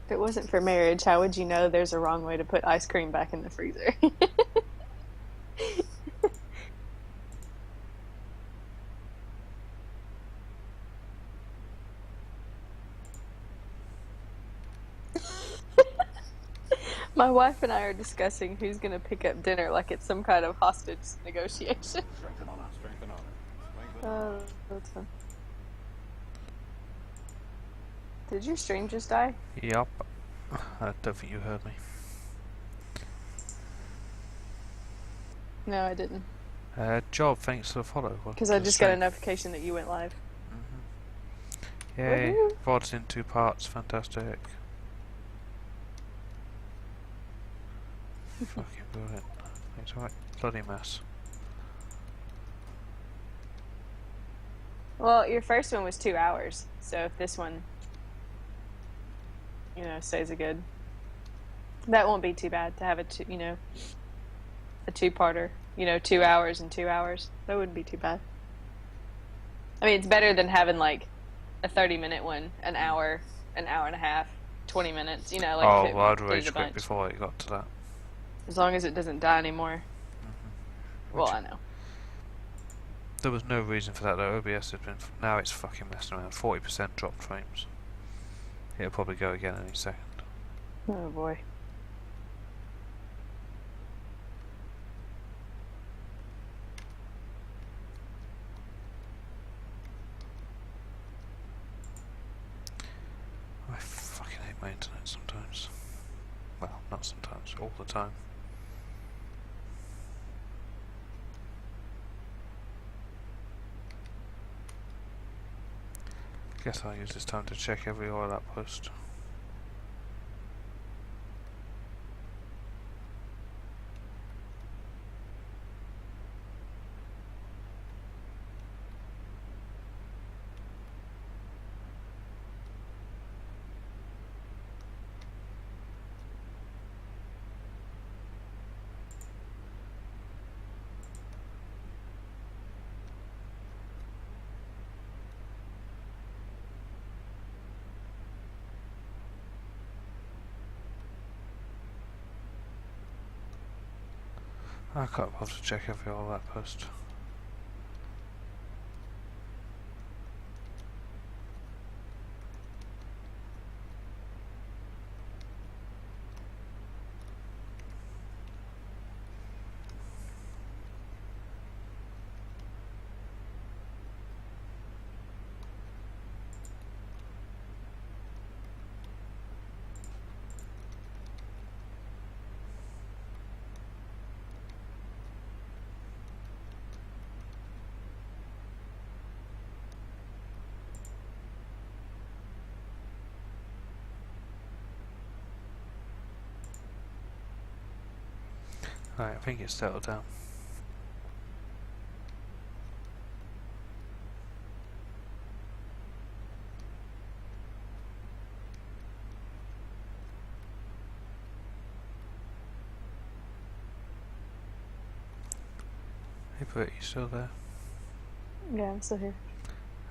If it wasn't for marriage, how would you know there's a wrong way to put ice cream back in the freezer? My wife and I are discussing who's going to pick up dinner like it's some kind of hostage negotiation. Strength and honor, strength and honor, strength and honor. Oh, that's fun. Did your stream just die? Yup. I don't think you heard me. No, I didn't. Job, thanks for the follow. Because I just got a notification that you went live. Yay, Woohoo. VOD's in 2 parts, fantastic. Fucking brilliant. It's right, bloody mess. Well, your first one was 2 hours, so if this one, stays a good, that won't be too bad to have a two-parter. 2 hours and 2 hours. That wouldn't be too bad. I mean, it's better than having like a 30-minute one, an hour and a half, 20 minutes. Like. Oh, well, I'd rage quit before it got to that. As long as it doesn't die anymore. Well, I know. There was no reason for that though. OBS has been. Now it's fucking messing around. 40% dropped frames. It'll probably go again any second. Oh boy. I fucking hate my internet sometimes. Well, not sometimes, all the time. Guess I'll use this time to check every oil outpost. I can't bother to check every oil outpost. Right, I think it's settled down. Hey Bert, you still there? Yeah, I'm still here.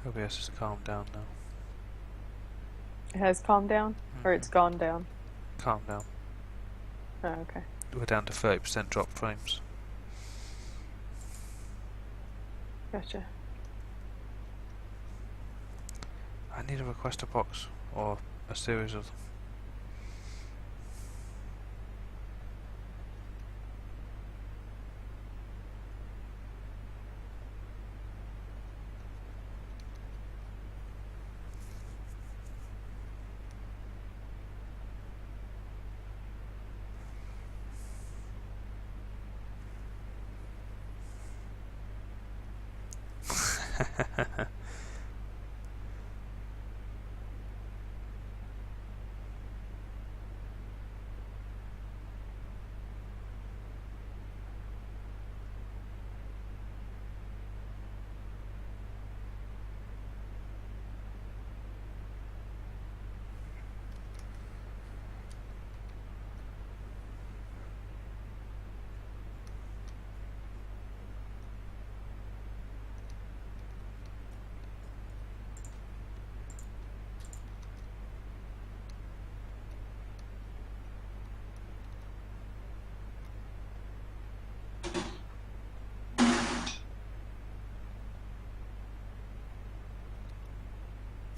OBS has calmed down now. It has calmed down? Or it's gone down? Calm down. Oh, okay. We're down to 30% drop frames. Gotcha. I need a requester box, or a series of them.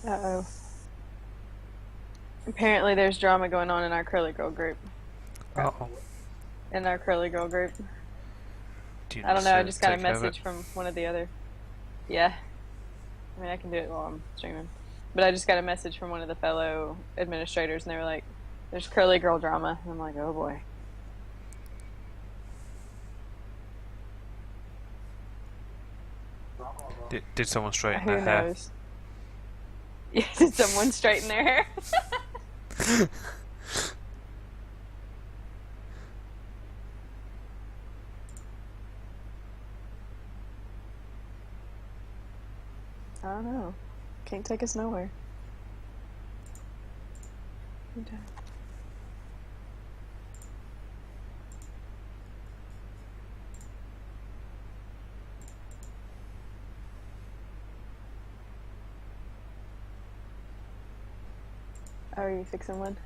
Uh-oh. Apparently there's drama going on in our curly girl group. Crap. Uh-oh. In our curly girl group. Do you I need don't know, I to just got a take care of it? message from one of the other. Yeah. I mean, I can do it while I'm streaming. But I just got a message from one of the fellow administrators, and they were like, there's curly girl drama. And I'm like, oh boy. Did someone straighten their Who hair? knows? Yeah, did someone straighten their hair? I don't know. Can't take us nowhere. Okay. Are you fixing one?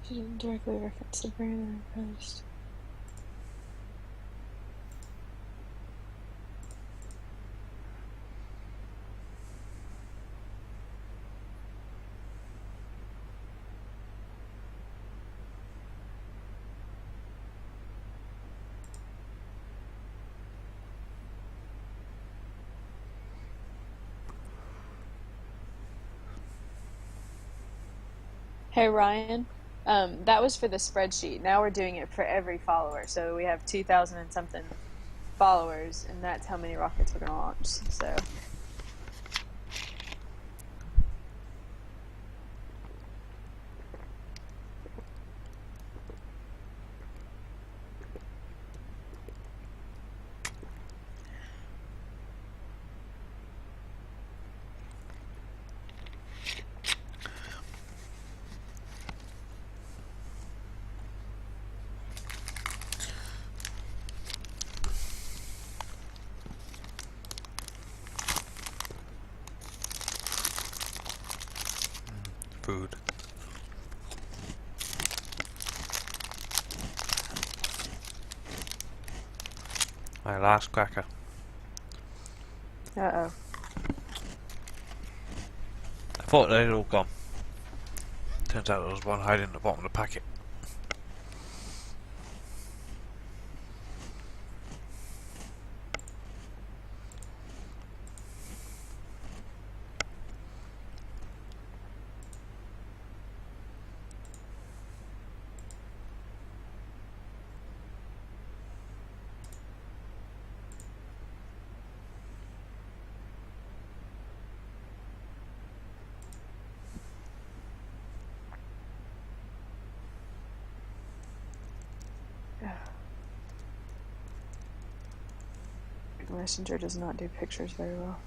She didn't directly reference the brand in her post. Hey Ryan, that was for the spreadsheet. Now we're doing it for every follower. So we have 2,000 and something followers, and that's how many rockets we're gonna launch. So Food. My last cracker. uh-oh. I thought they'd all gone. Turns out there was one hiding at the bottom of the packet. Messenger does not do pictures very well.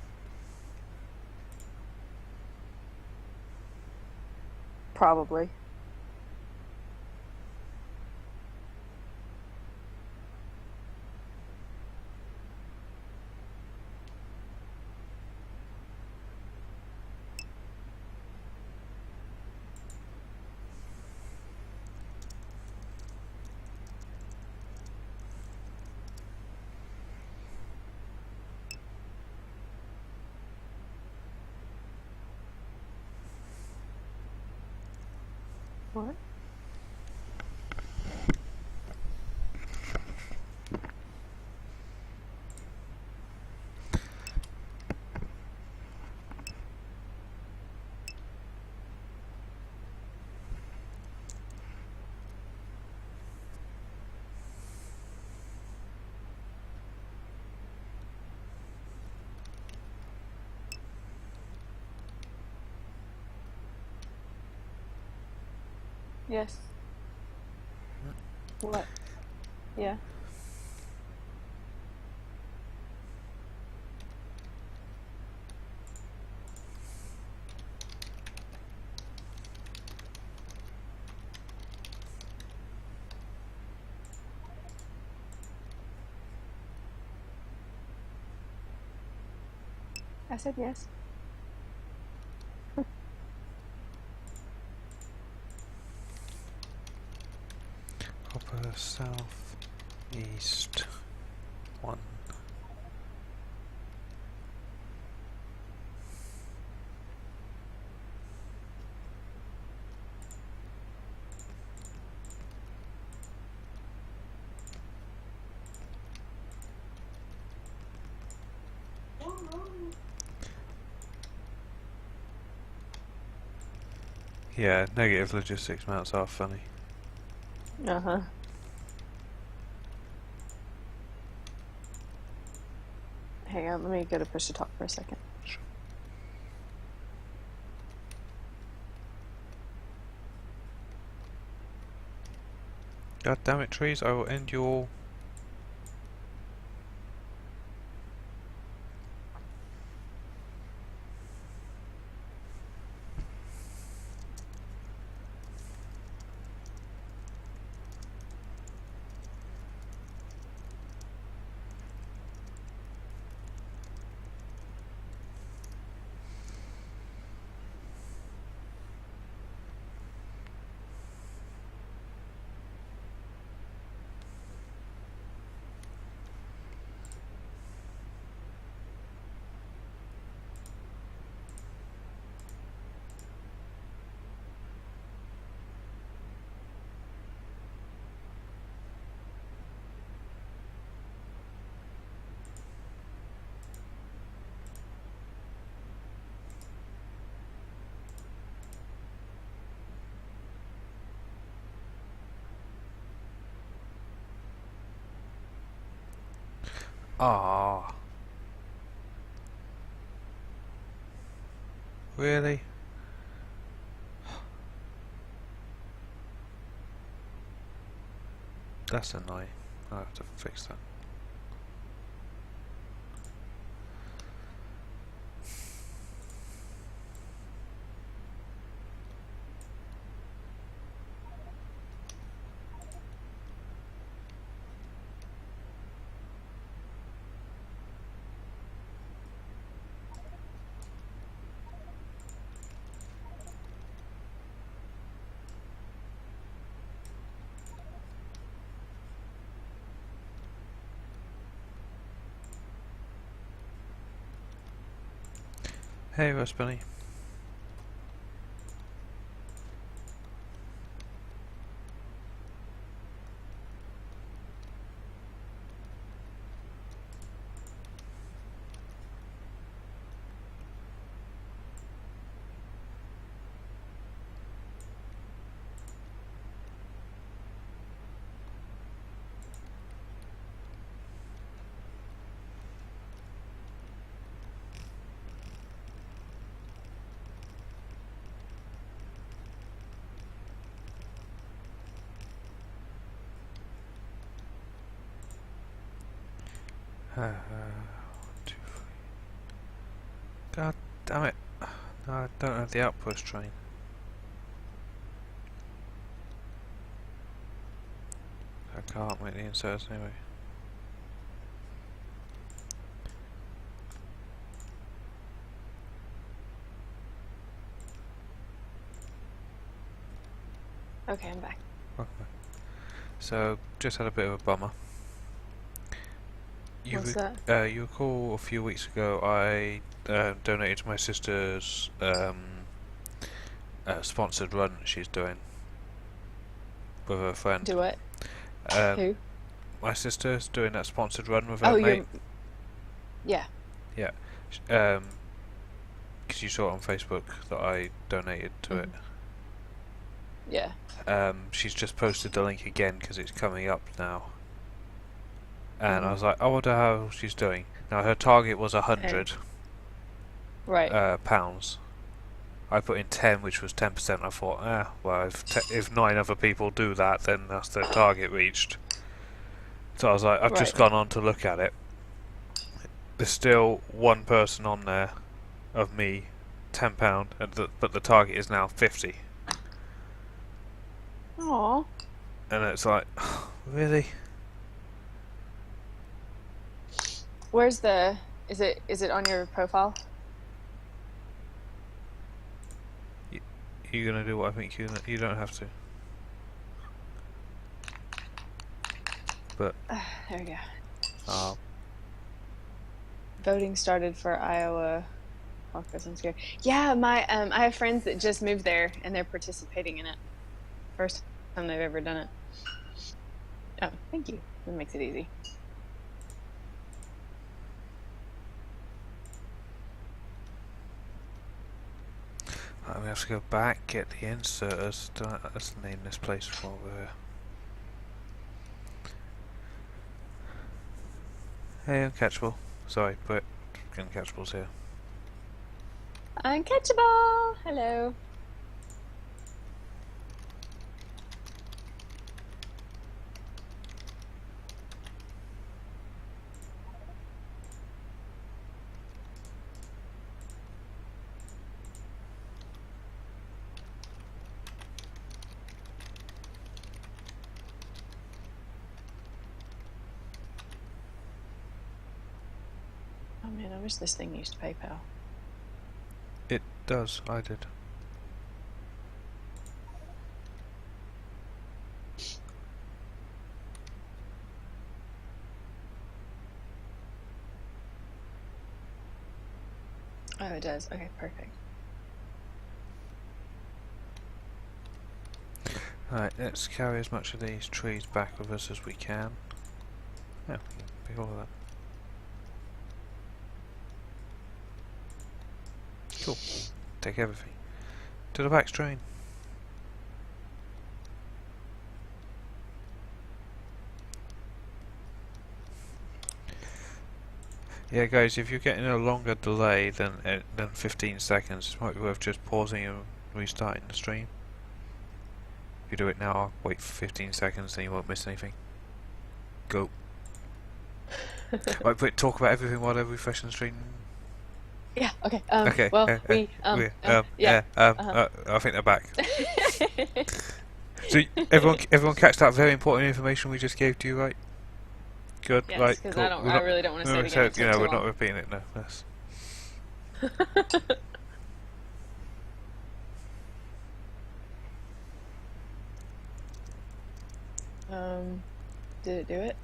Probably. What? Yes. What? Yeah. I said yes. Copper south, east, 1. Yeah, negative logistics maps are funny. Uh-huh. Hang on, let me go to push to talk for a second. Sure. God damn it, trees, I will end your... Ah, really? That's annoying. I'll have to fix that. Hey, Roast Bunny. One, two, three. God damn it. No, I don't have the outpost train. I can't make the inserts anyway. Okay, I'm back. Okay. So, just had a bit of a bummer. What's that? You recall a few weeks ago I donated to my sister's sponsored run she's doing with her friend. Do what? Who? My sister's doing that sponsored run with Oh, her mate. Yeah. Yeah. Because you saw it on Facebook that I donated to it. Yeah. She's just posted the link again because it's coming up now. And I was like, I wonder how she's doing. Now her target was 100 Right. pounds. I put in 10, which was 10%. I thought, well, if 9 other people do that, then that's their target reached. So I was like, I've just Right. gone on to look at it. There's still one person on there of me, £10, but the target is now 50. Aww. And it's like, really? Where's the? Is it on your profile? You're gonna do what I think you don't have to. But There we go. uh, Voting started for Iowa caucus. I'm scared. Yeah, I have friends that just moved there and they're participating in it. First time they've ever done it. Oh, thank you. That makes it easy. we have to go back, get the inserters. Let's name this place while we're. Hey, uncatchable. Sorry, but uncatchable's here. Uncatchable. Hello. Oh man, I wish this thing used PayPal. It does. I did. Oh, it does. Okay, perfect. Alright, let's carry as much of these trees back with us as we can. Yeah, we can pick all of that. Cool. Take everything. To the back strain. Yeah, guys, if you're getting a longer delay than 15 seconds, it might be worth just pausing and restarting the stream. If you do it now, wait for 15 seconds, then you won't miss anything. Go. Right, but talk about everything while they're refreshing the stream. Yeah. Okay. Okay. Well, yeah. I think they're back. So everyone catch that very important information we just gave to you, right? Good. Yes, right. because Cool. I really don't want to say it again. It took too we're long. not repeating it. No. That's Did it do it?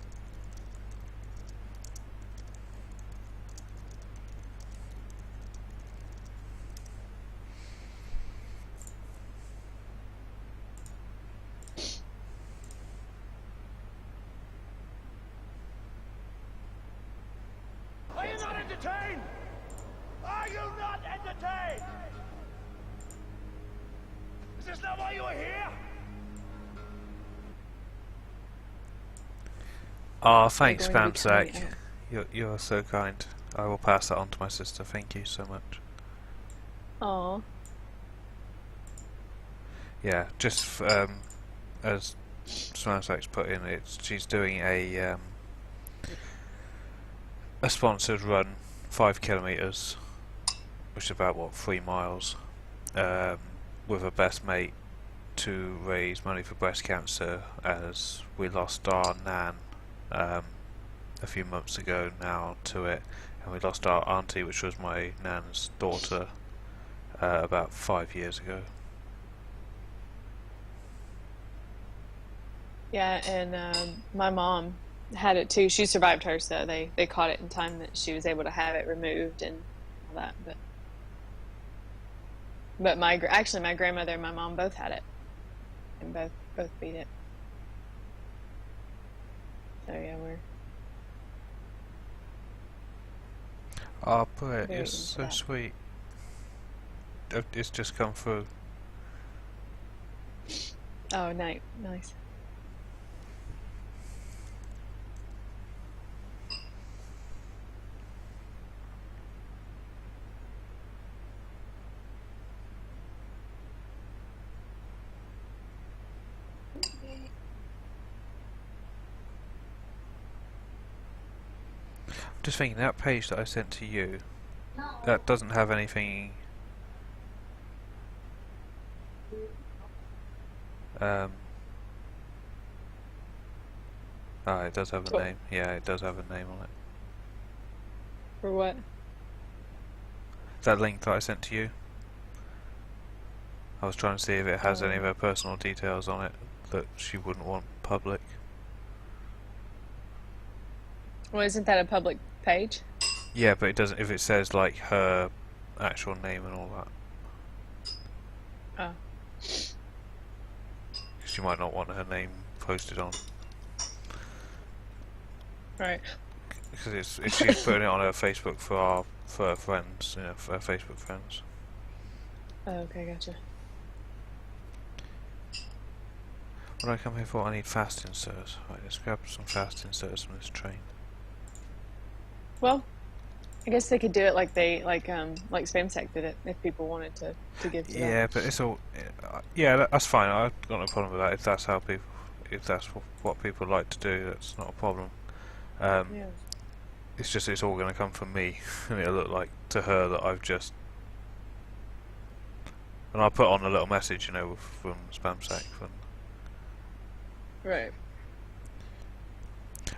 Are you not entertained? Are you not entertained? Is this not why you are here? thanks, going to be coming Fansack. out. You're so kind. I will pass that on to my sister. Thank you so much. Aw. Yeah, just as Fansack's put in, she's doing a sponsored run, 5 kilometers, which is about 3 miles, with her best mate to raise money for breast cancer, as we lost our nan a few months ago now to it, and we lost our auntie, which was my nan's daughter, about 5 years ago. Yeah, and my mom had it too. She survived her, so they caught it in time that she was able to have it removed and all that. But actually my grandmother and my mom both had it, and both beat it. So yeah, we're Oh, Brett, very you're into so that. sweet. It's just come through. Oh, nice. Just thinking, that page that I sent to you, that doesn't have anything. It does have a What? name. Yeah, it does have a name on it. For what? That link that I sent to you. I was trying to see if it has any of her personal details on it that she wouldn't want public. Well, isn't that a public page? Yeah, but it doesn't. If it says like her actual name and all that, Oh. because you might not want her name posted on. Right. Because it's she's putting it on her Facebook for her friends, for her Facebook friends. Oh, okay, gotcha. What do I come here for? I need fast inserts. Right, let's grab some fast inserts from this train. Well, I guess they could do it like like SpamSack did it if people wanted to give to Yeah, that. but it's all. Yeah, that's fine. I've got no problem with that. If that's how people, if that's what people like to do, that's not a problem. Yeah. It's just it's all going to come from me, and it'll look like to her that I've just. And I'll put on a little message, from SpamSack. Right.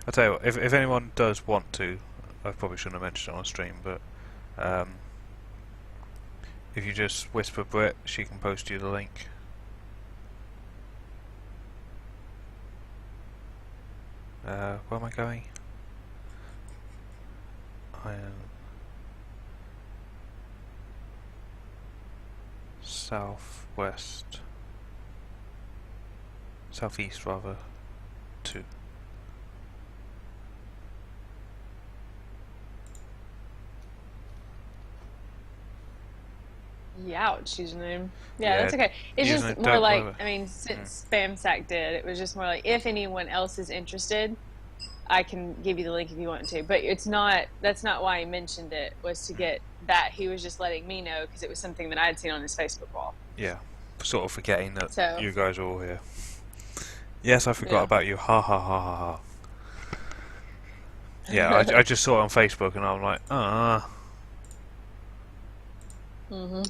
I'll tell you what, if anyone does want to, I probably shouldn't have mentioned it on stream, but if you just whisper Brit, she can post you the link. Where am I going? I am southeast rather, 2. Youch, username. Yeah, Yeah, that's okay. It's just username, more like, whatever. I mean, since SpamSack did, it was just more like, if anyone else is interested, I can give you the link if you want to. But that's not why he mentioned it, was to get that. He was just letting me know because it was something that I had seen on his Facebook wall. Yeah, sort of forgetting that So, you guys are all here. Yes, I forgot yeah. about you. Ha ha ha ha ha. Yeah, I just saw it on Facebook and I'm like, Mm-hmm.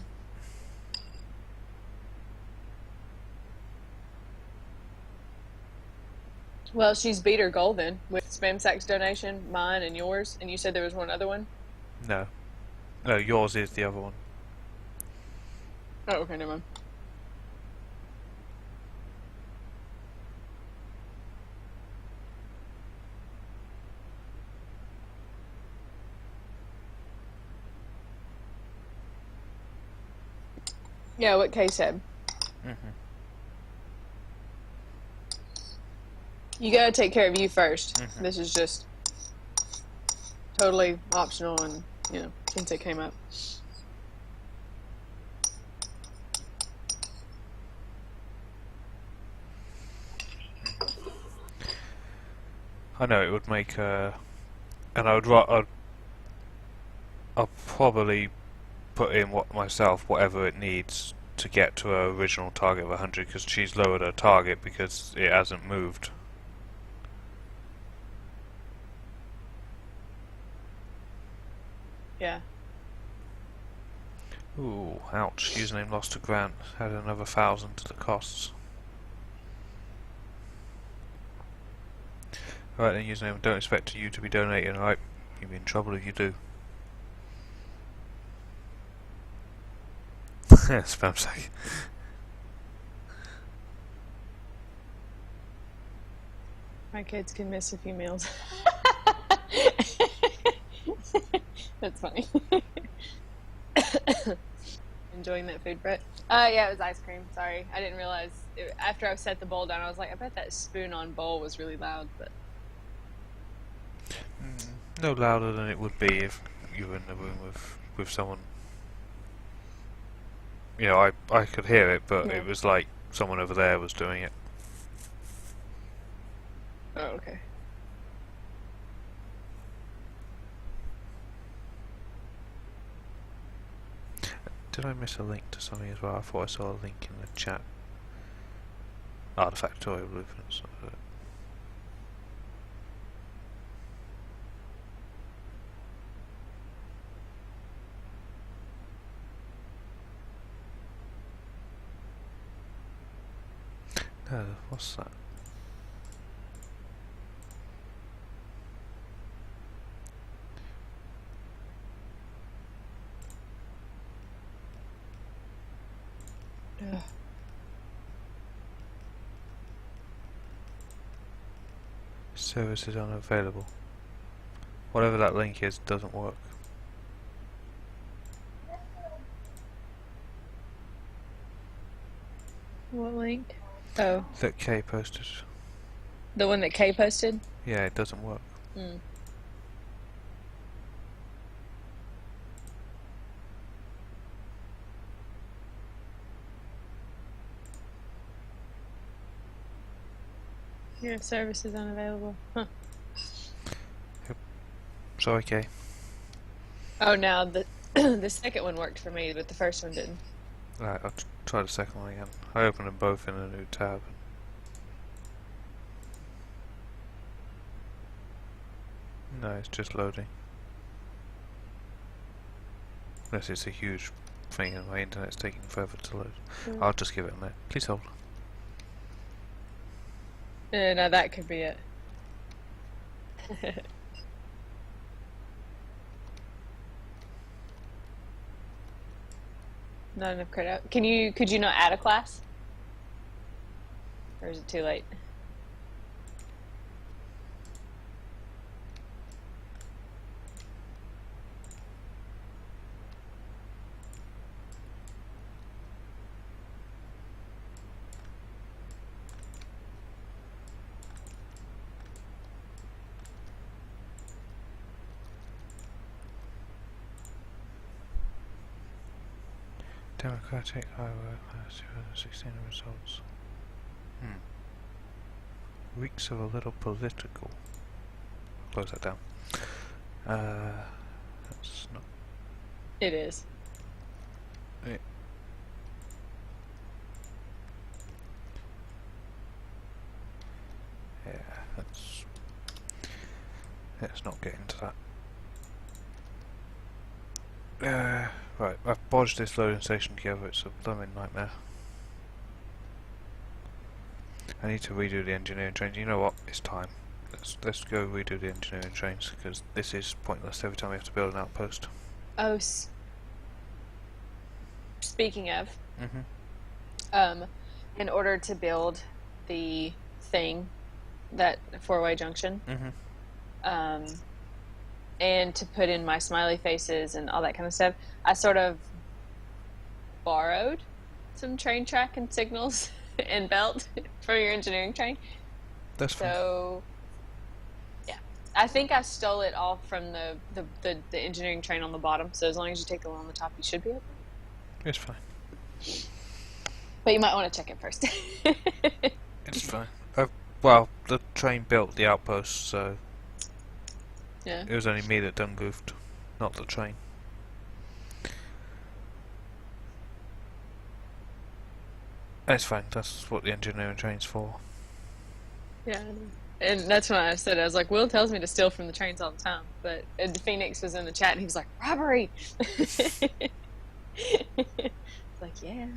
Well, she's beat her goal then with SpamSack's donation, mine, and yours. And you said there was one other one? No. No, yours is the other one. Oh, okay, never mind. Yeah, what Kay said. You gotta take care of you first. This is just totally optional, and since it came up. I know it would make and I'll probably put in whatever it needs to get to her original target of 100, because she's lowered her target because it hasn't moved. Yeah. Ooh, ouch. Username lost to grant. Add another 1,000 to the costs. Alright then, username, don't expect you to be donating, alright? You'll be in trouble if you do. Spam sack. My kids can miss a few meals. That's funny. Enjoying that food, Brett? Yeah, it was ice cream. Sorry, I didn't realize. After I set the bowl down, I was like, I bet that spoon on bowl was really loud, but No louder than it would be if you were in the room with someone. I could hear it, but yeah. it was like someone over there was doing it. Oh, okay. Did I miss a link to something as well? I thought I saw a link in the chat. Ah, the Factorio blueprints. No, what's that? Ugh. Services unavailable. Whatever that link is doesn't work. What link? Oh, That Kay posted. the one that Kay posted? Yeah, it doesn't work. Mm. Your service is unavailable. Huh. Sorry, Kay. Oh, now the the second one worked for me, but the first one didn't. Right, I'll try the second one again. I opened them both in a new tab. No, it's just loading. Unless it's a huge thing and my internet's taking forever to load. I'll just give it a minute. Please hold. No, that could be it. Not enough credit. Could you not add a class? Or is it too late? Democratic Iowa class 2016 results. Reeks of a little political. Close that down. That's not. It is. Yeah, let's not get into that. Right, I've bodged this loading station together, it's a blooming nightmare. I need to redo the engineering trains. You know what? It's time. Let's go redo the engineering trains, because this is pointless every time we have to build an outpost. Oh, speaking of, in order to build the thing, that four-way junction, and to put in my smiley faces and all that kind of stuff, I sort of borrowed some train track and signals and belt for your engineering train. That's fine. So, yeah, I think I stole it all from the engineering train on the bottom. So as long as you take the one on the top, you should be okay. It's fine. But you might want to check it first. It's fine. Well, the train built the outpost, so Yeah. it was only me that done goofed, not the train. It's fine, that's what the engineering train's for. Yeah. And that's when I said, I was like, Will tells me to steal from the trains all the time. But Phoenix was in the chat and he was like, robbery! It's like, yeah.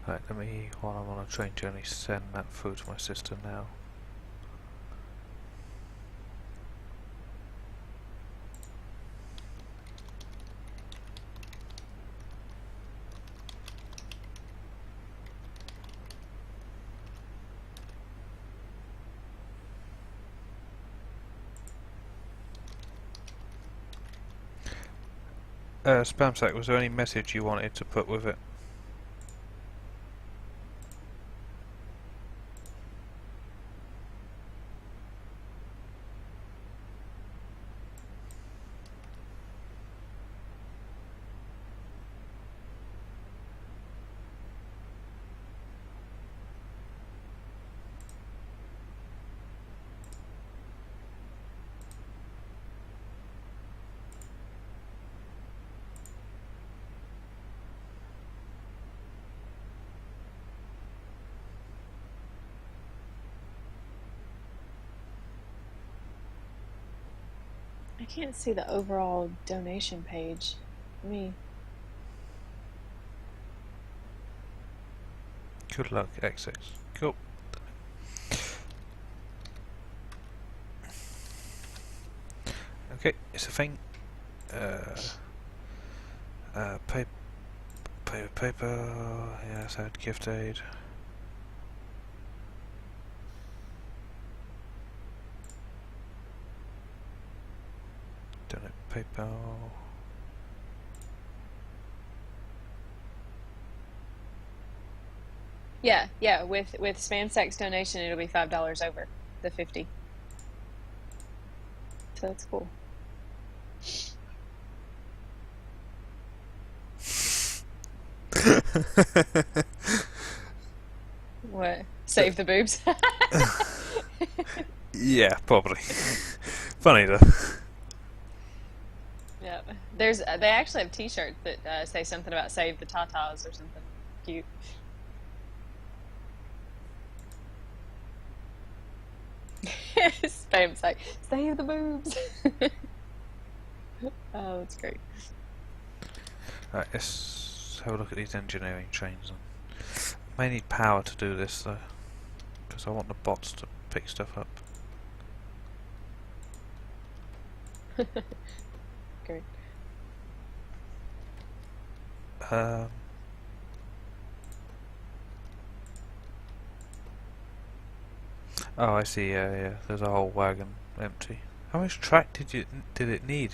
Right, let me, while I'm on a train journey, send that through to my sister now. Spamsack, was there any message you wanted to put with it? I can't see the overall donation page. Let me. Good luck, XX. Cool. Okay, it's a thing. Paper, paper. Yes, I had gift aid. Donate PayPal. Yeah, yeah. With Spansack's donation, it'll be $5 over the 50. So that's cool. What? Save the boobs? Yeah, probably. Funny though. Yeah. There's they actually have T-shirts that say something about save the tatas or something cute. Spam's like save the boobs. Oh, that's great. Right, let's have a look at these engineering trains. May need power to do this though, because I want the bots to pick stuff up. Great. Um, oh, I see. Yeah, yeah. There's a whole wagon empty. How much track did it need?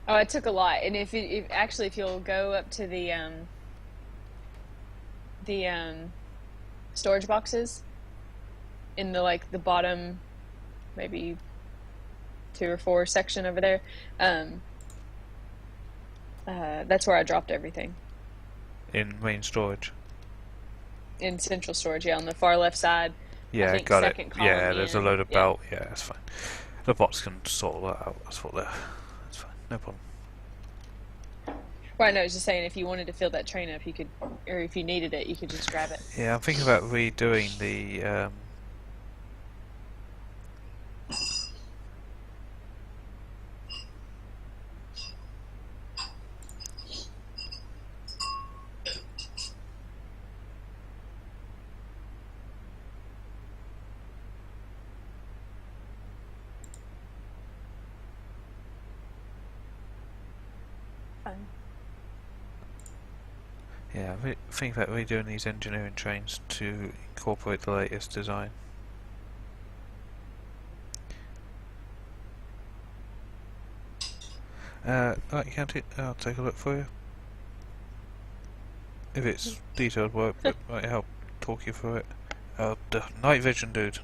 Oh, it took a lot, and if you'll go up to the storage boxes in the bottom, maybe 2 or 4 section over there, that's where I dropped everything. In main storage. In central storage, yeah, on the far left side. Yeah, I think got it. second column Yeah, there's a in. load of Yeah. belt. Yeah, that's fine. The bots can sort all that out. That's what they're. That's fine. No problem. Right, no, I was just saying if you wanted to fill that train up, you could, or if you needed it, you could just grab it. Yeah, I'm thinking about redoing the. Fine. Yeah, think about redoing these engineering trains to incorporate the latest design. Right, you can I'll take a look for you. If it's detailed work, that might help talk you through it. Night vision, dude.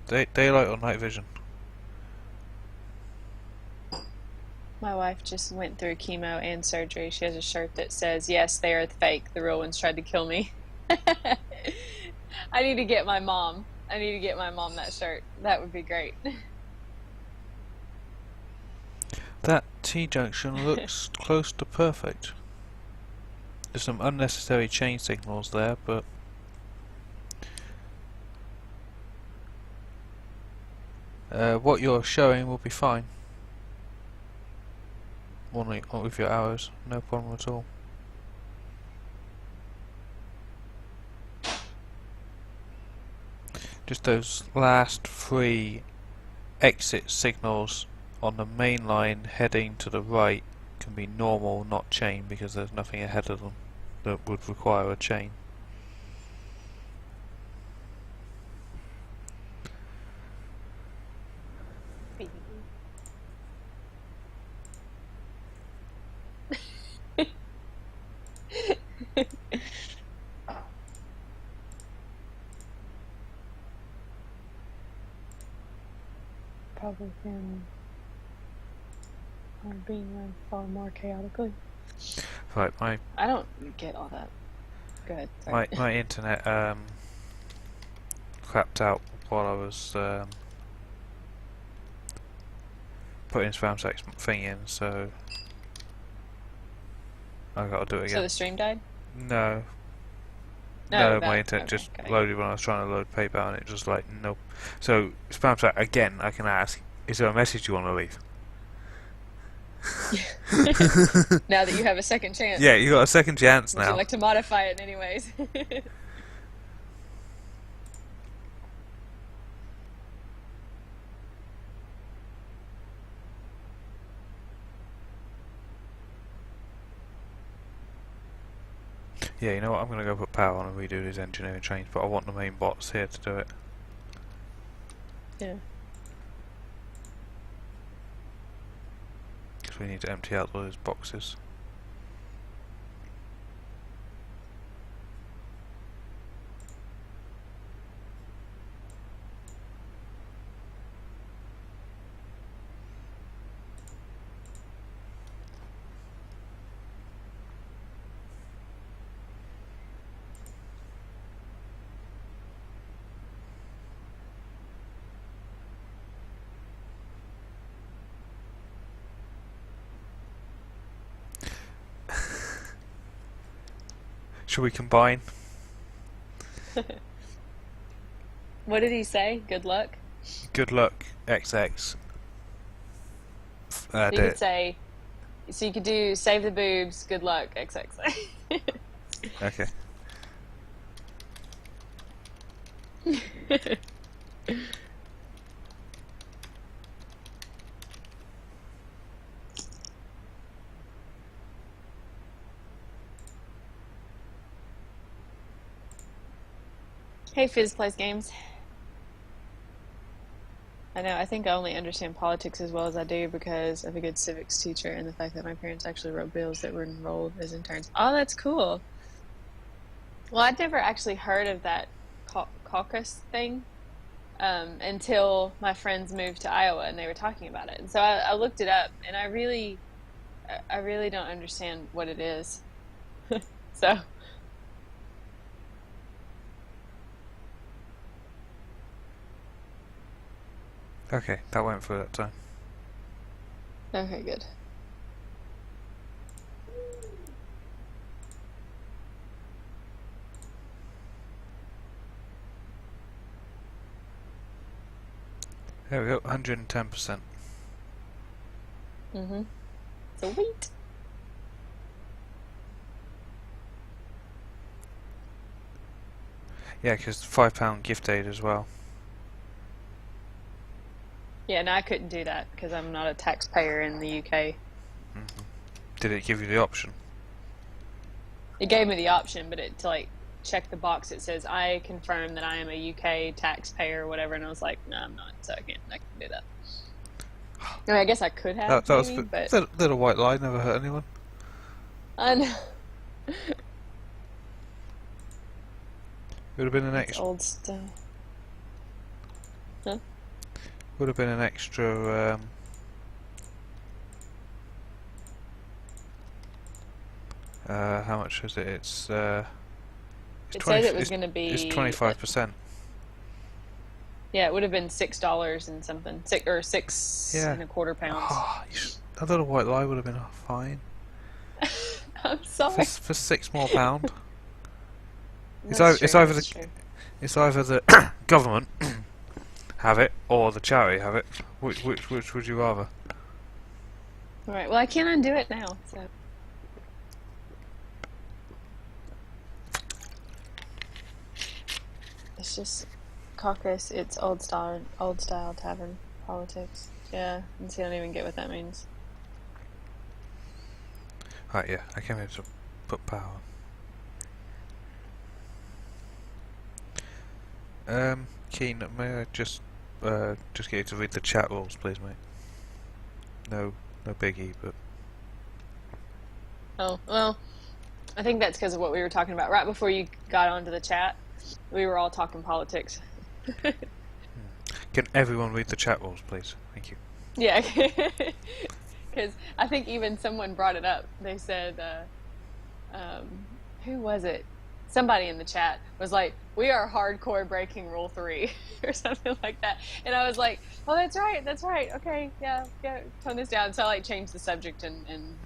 Daylight or night vision? My wife just went through chemo and surgery. She has a shirt that says, "Yes, they are fake. The real ones tried to kill me." I need to get my mom. I need to get my mom that shirt. That would be great. That T-junction looks close to perfect. There's some unnecessary chain signals there, but what you're showing will be fine. Only with your hours, no problem at all. Just those last 3 exit signals on the main line heading to the right can be normal, not chain, because there's nothing ahead of them that would require a chain. Probably been being run far more chaotically. Right, I don't get all that. Go ahead. Sorry. my internet crapped out while I was putting SpamSack's thing in, so I gotta do it again. So the stream died? No. No, No, my that- internet okay, just got it. loaded when I was trying to load PayPal and it just like, nope. So, SpamSack, again, I can ask, is there a message you want to leave? Now that you have a second chance. Yeah, you got a second chance Would you now. like to modify it in any ways? Yeah, you know what? I'm gonna go put power on and redo these engineering trains, but I want the main bots here to do it. Yeah. Because we need to empty out those boxes. Should we combine? What did he say? Good luck? Good luck, XX. You could say, so you could do save the boobs, good luck, XX. Okay. Hey, Fizz plays games. I know, I think I only understand politics as well as I do because of a good civics teacher and the fact that my parents actually wrote bills that were enrolled as interns. Oh, that's cool. Well, I'd never actually heard of that caucus thing until my friends moved to Iowa and they were talking about it. And so I looked it up, and I really don't understand what it is. So, Okay, that went through that time. okay, good. There we go, 110%. Mm-hmm. Sweet. Yeah, because £5 gift aid as well. Yeah, no, I couldn't do that because I'm not a taxpayer in the UK. Did it give you the option? It gave me the option, but to like check the box, it says I confirm that I am a UK taxpayer or whatever, and I was like, no, I'm not, so I can't do that. I mean, I guess I could have, That was maybe, but little white lie, never hurt anyone. I know. Would have been an It's extra. old stuff. Huh? Would have been an extra. How much is it? It's. It said it was going to be. It's 25%. Yeah, it would have been $6 and something, six Yeah. and a quarter pounds. Oh, a little white lie would have been fine. I'm sorry. For £6 more pound. It's That's either that's the true. it's either the government have it or the charity have it. Which would you rather? All right. Well, I can't undo it now. So it's just caucus. It's old style tavern politics. Yeah, and see, I don't even get what that means. Right, yeah, I came here to put power on. Keen, may I just get you to read the chat rules, please, mate? No biggie, but Oh well, I think that's because of what we were talking about right before you got onto the chat. We were all talking politics. can everyone read the chat rules, please? Thank you. Yeah, because I think even someone brought it up. They said, who was it? Somebody in the chat was like, "We are hardcore breaking Rule 3," or something like that. And I was like, "Oh, that's right. Okay, yeah, tone this down." So I like changed the subject and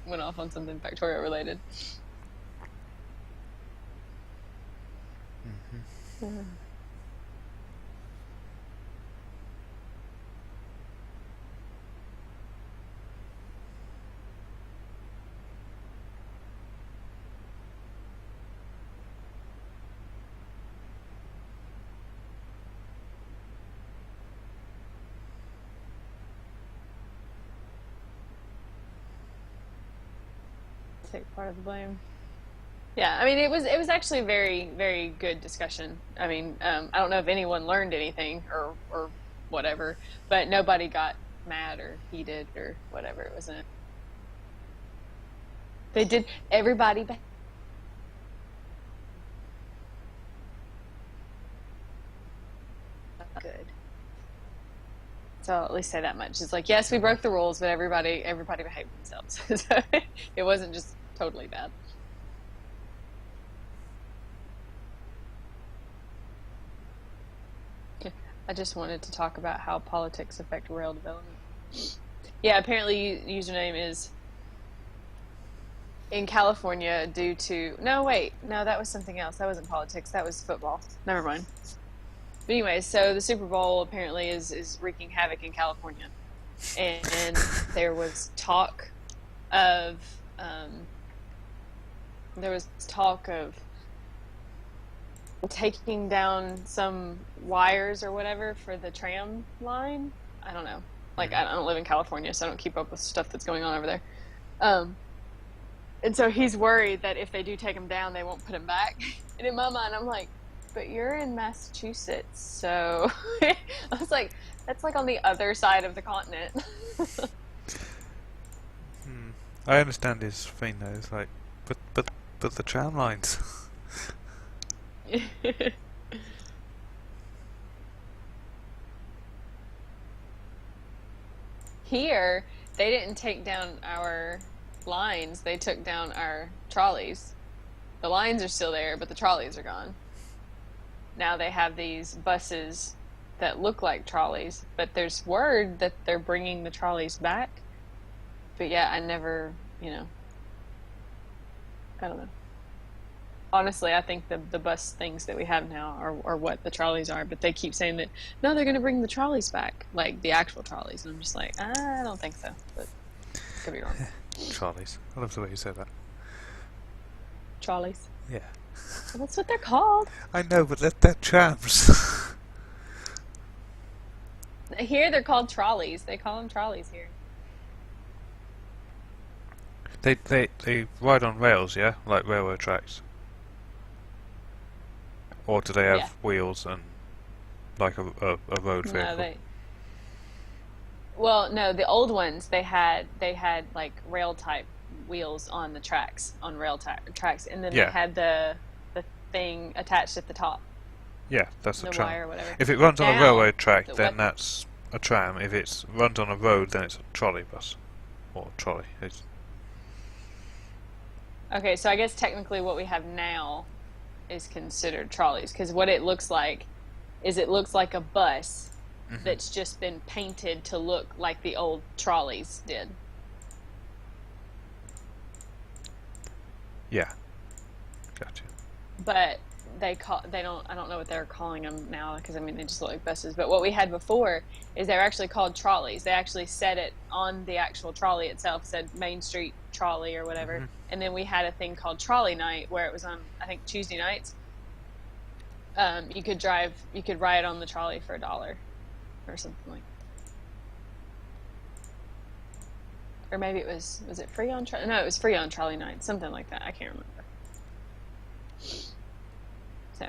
went off on something Factorio related. Take part of the blame. Yeah, I mean, it was actually a very, very good discussion. I mean, I don't know if anyone learned anything or whatever, but nobody got mad or heated or whatever. It wasn't. They did everybody good. So I'll at least say that much. It's like, yes, we broke the rules, but everybody behaved themselves. So it wasn't just totally bad. I just wanted to talk about how politics affect rail development. Yeah, apparently username is in California due to no, wait, no, that was something else. That wasn't politics. That was football. Never mind. But anyway, so the Super Bowl apparently is wreaking havoc in California, and there was talk of there was talk of taking down some wires or whatever for the tram line. I don't know. Like, I don't live in California, so I don't keep up with stuff that's going on over there. And so he's worried that if they do take him down, they won't put him back. And in my mind, I'm like, but you're in Massachusetts, so I was like, that's like on the other side of the continent. I understand his thing though. It's like, but the tram lines. Here, they didn't take down our lines, they took down our trolleys. The lines are still there, but the trolleys are gone. Now they have these buses that look like trolleys, but there's word that they're bringing the trolleys back. But yeah, I never, I don't know. Honestly, I think the bus things that we have now are what the trolleys are, but they keep saying that, no, they're going to bring the trolleys back, like the actual trolleys. And I'm just like, I don't think so, but could be wrong. Trolleys. I love the way you said that. Trolleys. Yeah. Well, that's what they're called. I know, but they're trams. Here they're called trolleys. They call them trolleys here. They ride on rails, yeah, like railroad tracks. Or do they have wheels and like a road vehicle? No, well, no, the old ones they had like rail type wheels on the tracks, on tracks, and then they had the thing attached at the top. Yeah, that's a tram. Wire or whatever. If it runs on a railroad track, then that's a tram. If it runs on a road, then it's a trolley bus or trolley. Okay, so I guess technically what we have now is considered trolleys, because what it looks like is it looks like a bus that's just been painted to look like the old trolleys did. Yeah, gotcha. But I don't know what they're calling them now, because I mean they just look like buses. But what we had before is they're actually called trolleys. They actually said it on the actual trolley itself, said Main Street Trolley or whatever. And then we had a thing called Trolley Night, where it was on, I think, Tuesday nights. You could ride on the trolley for $1 or something like that. Or maybe was it free on trolley? No, it was free on Trolley Night, something like that. I can't remember. So.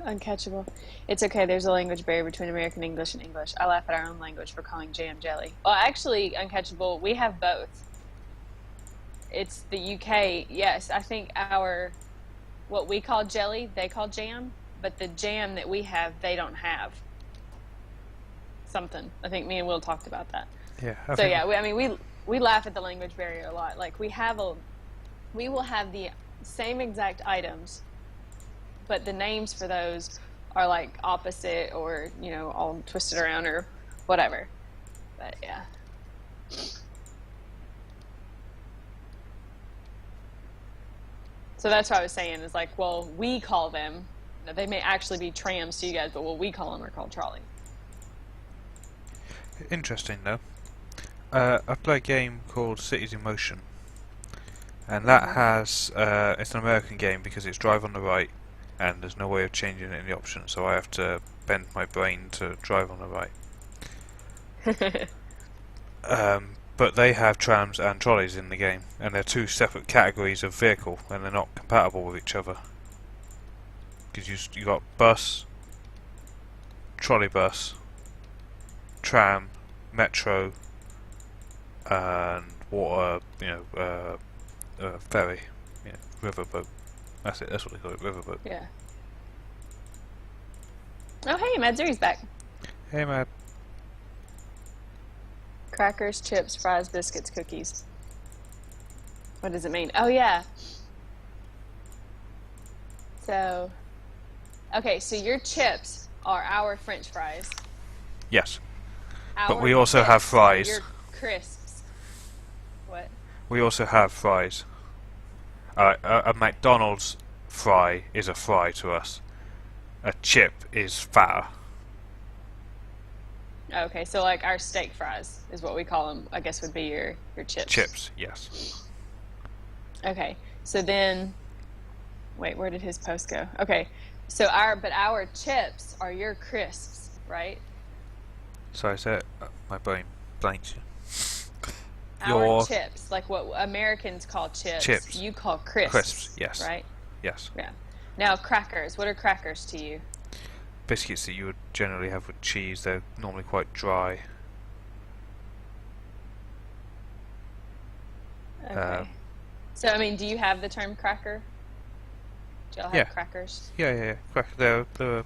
Uncatchable. It's okay, there's a language barrier between American English and English. I laugh at our own language for calling jam jelly. Well, actually, Uncatchable, we have both. It's the UK. Yes, I think what we call jelly, they call jam, but the jam that we have, they don't have. Something. I think me and Will talked about that. Yeah. So yeah, we laugh at the language barrier a lot. Like we will have the same exact items, but the names for those are like opposite or, you know, all twisted around or whatever. But yeah. So that's what I was saying is like, well, we call them, they may actually be trams to you guys, but what we call them are called trolleys. Interesting though. I play a game called Cities in Motion, and that has it's an American game because it's drive on the right, and there's no way of changing it in the options, so I have to bend my brain to drive on the right. But they have trams and trolleys in the game, and they're two separate categories of vehicle, and they're not compatible with each other. Because you got bus, trolley bus, tram, metro, and water, ferry, riverboat. That's it. That's what they call it, riverboat. Yeah. Oh, hey, Madzuri's back. Hey, Mad. Crackers, chips, fries, biscuits, cookies. What does it mean? Oh, yeah. So, okay, so your chips are our French fries. Yes. But Our we also chips have are fries. your crisps. What? We also have fries. A McDonald's fry is a fry to us. A chip is fatter. Okay, so like our steak fries is what we call them, I guess would be your chips. Chips, yes. Okay, so then, wait, where did his post go? Okay, so our chips are your crisps, right? So I said, my brain blanked. Our chips, like what Americans call chips, you call crisps. Crisps, yes. Right? Yes. Yeah. Now crackers, what are crackers to you? Biscuits that you would generally have with cheese, they're normally quite dry. Okay. So, I mean, do you have the term cracker? Do y'all have crackers? Yeah. They're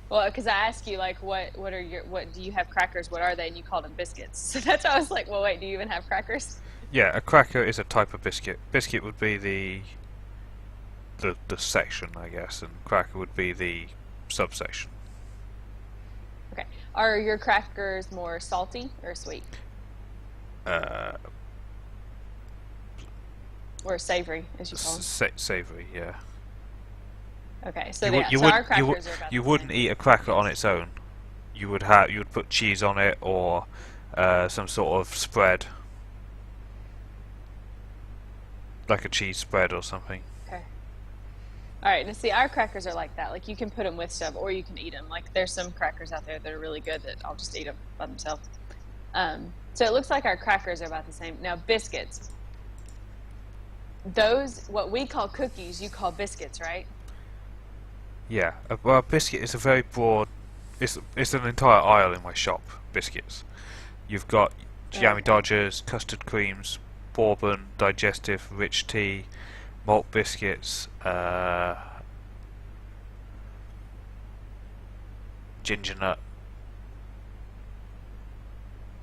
Well, because I asked you, like, what do you have crackers? What are they? And you called them biscuits. So that's why I was like, well, wait, do you even have crackers? yeah, a cracker is a type of biscuit. Biscuit would be the section, I guess, and cracker would be the subsection. Okay. Are your crackers more salty or sweet? Or savory, as you call them? Savory, yeah. Okay, so, our crackers are about you the wouldn't same. eat a cracker on its own. You would put cheese on it or some sort of spread, like a cheese spread or something. Okay. All right, now see, our crackers are like that. Like, you can put them with stuff, or you can eat them. Like, there's some crackers out there that are really good that I'll just eat them by themselves. So it looks like our crackers are about the same. Now, biscuits. Those, what we call cookies, you call biscuits, right? Yeah, well, a biscuit is a very broad. It's an entire aisle in my shop. Biscuits. You've got Jammy Dodgers, custard creams, bourbon, digestive, rich tea, malt biscuits, ginger nut.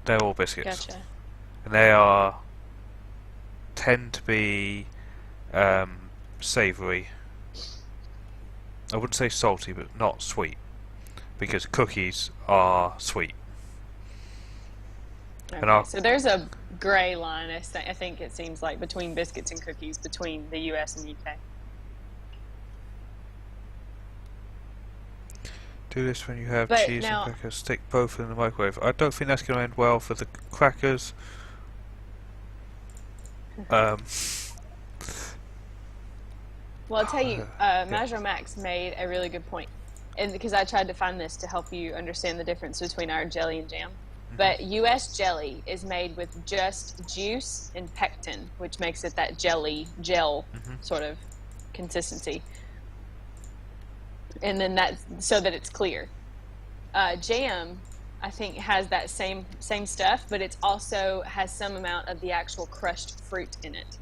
They're all biscuits. Gotcha. And they tend to be savoury. I wouldn't say salty, but not sweet, because cookies are sweet. Okay, so there's a gray line, I think it seems like, between biscuits and cookies between the US and UK. Do this when you have But cheese now- and crackers. Stick both in the microwave. I don't think that's going to end well for the crackers. Well, I'll tell you, Major Max made a really good point, and because I tried to find this to help you understand the difference between our jelly and jam. But U.S. jelly is made with just juice and pectin, which makes it that gel sort of consistency, and then so that it's clear. Jam, I think, has that same stuff, but it also has some amount of the actual crushed fruit in it.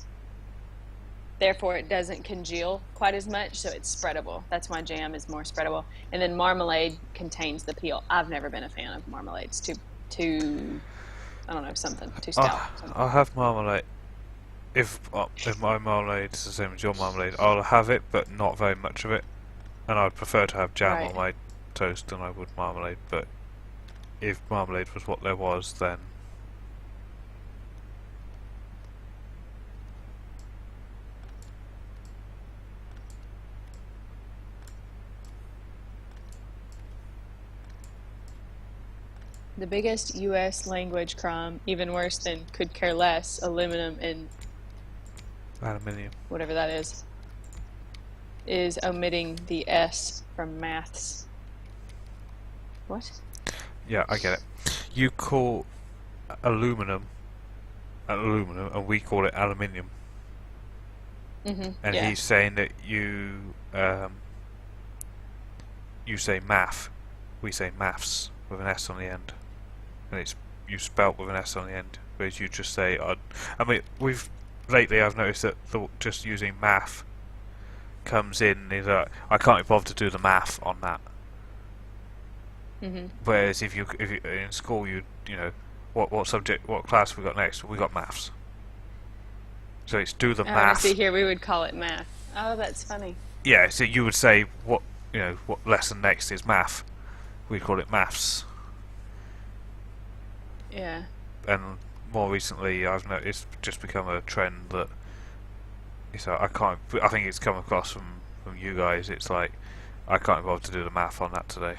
therefore it doesn't congeal quite as much, so it's spreadable. That's why jam is more spreadable. And then marmalade contains the peel. I've never been a fan of marmalade. It's too I don't know, something too stout. I'll have marmalade. If my marmalade is the same as your marmalade, I'll have it, but not very much of it. And I'd prefer to have jam on my toast than I would marmalade. But if marmalade was what there was, then The biggest U.S. language crime, even worse than could care less, aluminum and aluminium. whatever that is omitting the S from maths. What? Yeah, I get it. You call aluminum, and we call it aluminium. And he's saying that you say math, we say maths with an S on the end, and it's you spelt with an S on the end, whereas you just say I mean, lately I've noticed that just using math comes in is I can't be bothered to do the math on that. Whereas if you in school you know what subject, what class we got next, we got maths. So it's do the math. See here we would call it math. Oh, that's funny. Yeah, so you would say what lesson next is math. We call it maths. Yeah. And more recently, I've noticed it's just become a trend that I think it's come across from you guys. It's like I can't be bothered to do the math on that today.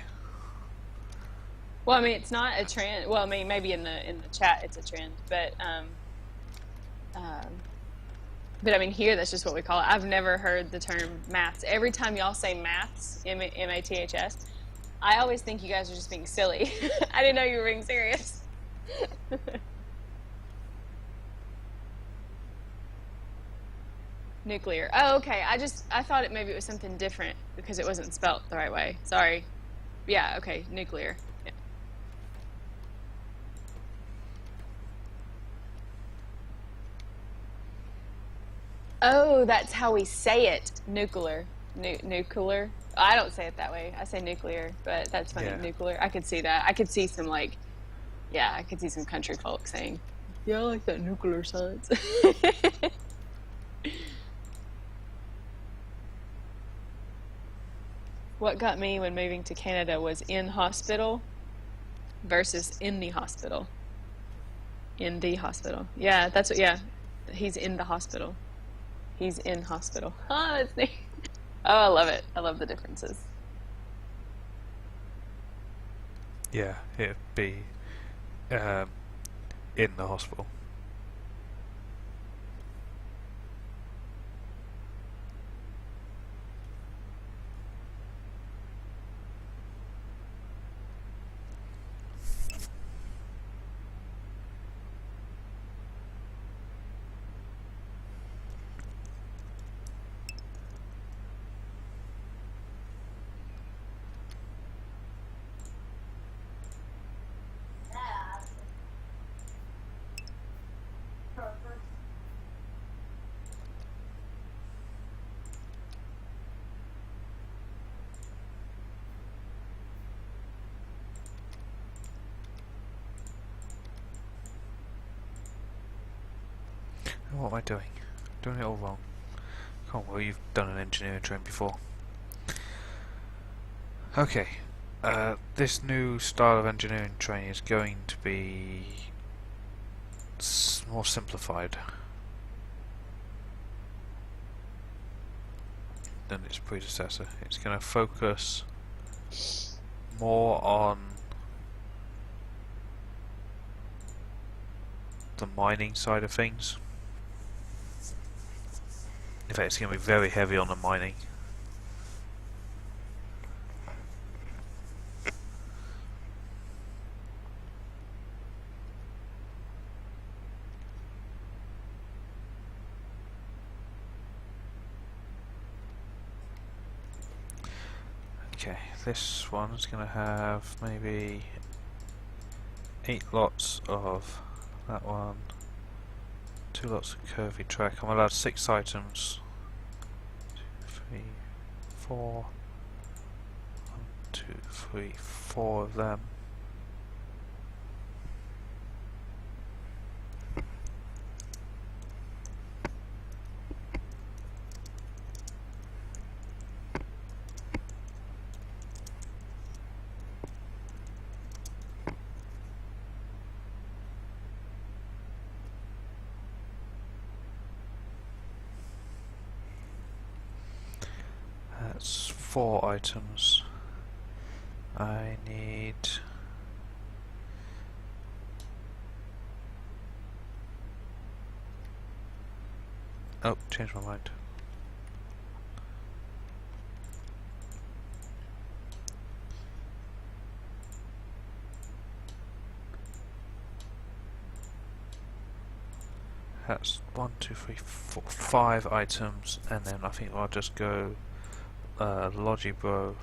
Well, I mean, it's not a trend. Well, I mean, maybe in the chat it's a trend, but I mean, here that's just what we call it. I've never heard the term maths. Every time y'all say maths, M-A-T-H-S, I always think you guys are just being silly. I didn't know you were being serious. Nuclear. Oh, okay. I thought maybe it was something different because it wasn't spelt the right way. Sorry. Yeah, okay. Nuclear. Yeah. Oh, that's how we say it. Nuclear. Nuclear. I don't say it that way. I say nuclear, but that's funny. Yeah. Nuclear. I could see that. I could see some I could see some country folk saying, "Yeah, I like that nuclear science." What got me when moving to Canada was in hospital versus in the hospital. In the hospital. Yeah, that's what. Yeah, he's in the hospital. He's in hospital. Ah, that's neat. Oh, I love it. I love the differences. Yeah, it'd be in the hospital. What am I doing? Doing it all wrong. Can't believe you've done an engineering train before. Okay, this new style of engineering train is going to be more simplified than its predecessor. It's going to focus more on the mining side of things. In fact, it's going to be very heavy on the mining. Okay, this one's going to have maybe 8 lots of that one, 2 lots of curvy track. I'm allowed 6 items 3, 4. 1, 2, 3, 4 of them. That's 4 items. I need... Oh, changed my mind. That's 1, 2, 3, 4, 5 items, and then I think I'll just go Logibro.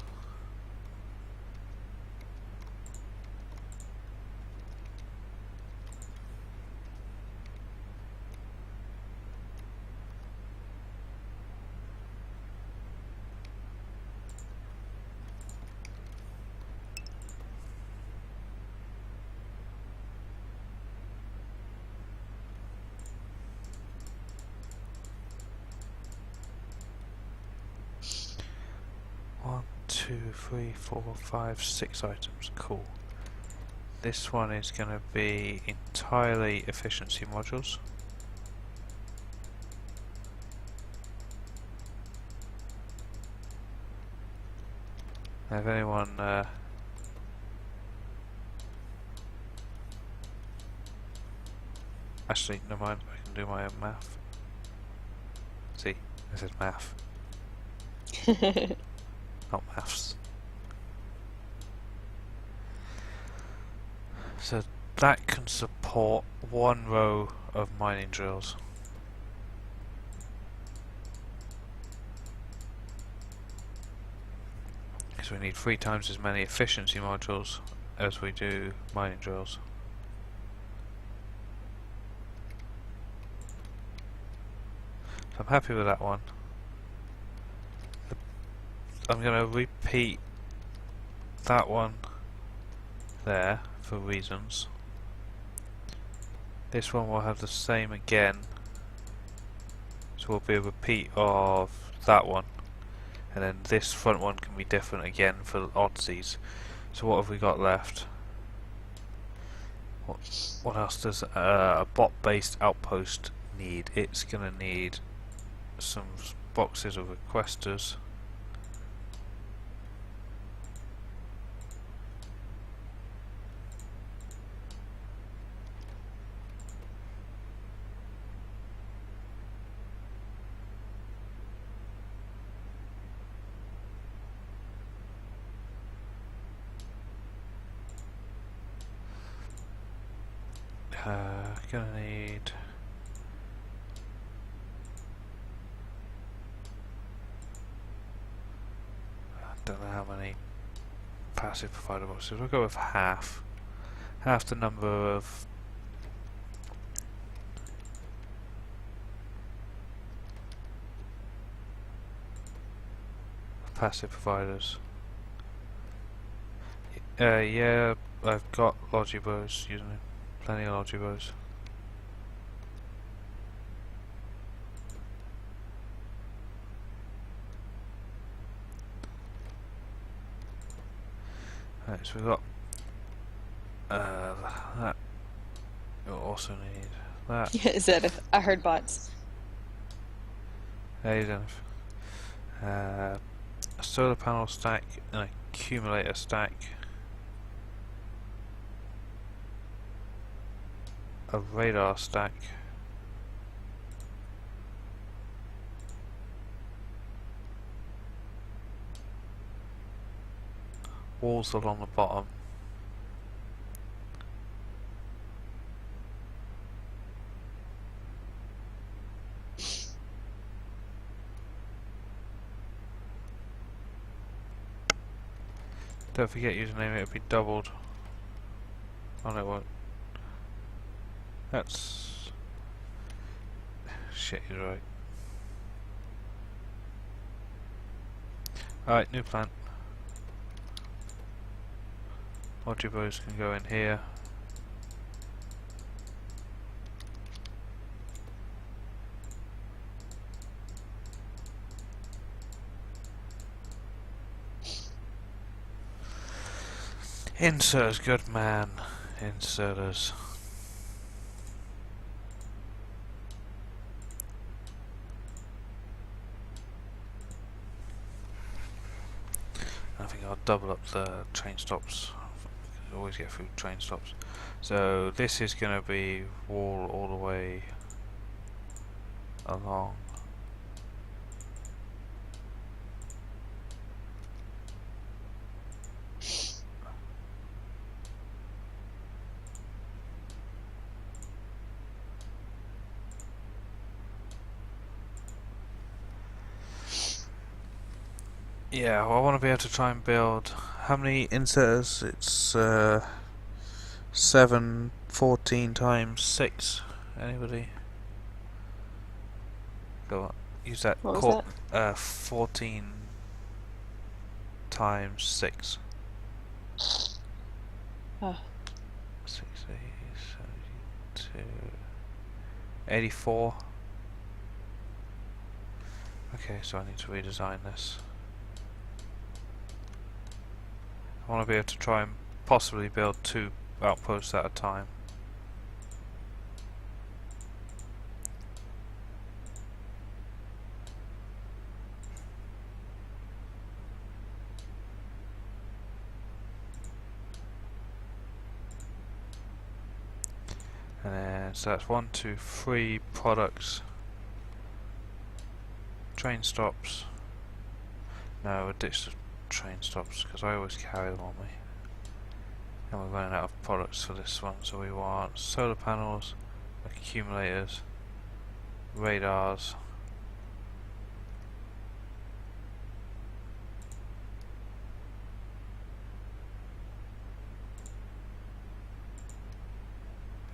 One, 2, 3, 4, 5, 6 items. Cool. This one is going to be entirely efficiency modules. Now if anyone actually, never mind, I can do my own math. See, this is math, not maths. So that can support 1 row of mining drills. So we need 3 times as many efficiency modules as we do mining drills. So I'm happy with that one. I'm going to repeat that one there for reasons. This one will have the same again, so will be a repeat of that one, and then this front one can be different again for oddsies. So what have we got left? What else does a bot based outpost need? It's going to need some boxes of requesters. Gonna need I don't know how many passive provider boxes. We'll go with half the number of passive providers. Yeah, I've got Logibos using it. Plenty of Logibos. Right, so we've got that. You'll also need that. Is that I heard bots. There you go. A solar panel stack, an accumulator stack, a radar stack, walls along the bottom, don't forget username, it'll be doubled. Oh no, it won't. That's... shit, you're right. Alright, new plant. Modulars can go in here. Inserters, good man. Inserters. I think I'll double up the train stops. I always get through train stops. So this is going to be wall all the way along. Yeah, well, I want to be able to try and build. How many inserters? It's 7, 14 times 6. Anybody? Go on. Use that. What was that? 14 times 6. Oh. 60, 72, 84. Okay, so I need to redesign this. I want to be able to try and possibly build 2 outposts at a time. And then, so that's 1, 2, 3 products. Train stops. No, we'll ditch the train stops because I always carry them on me. And we're running out of products for this one, so we want solar panels, accumulators, radars,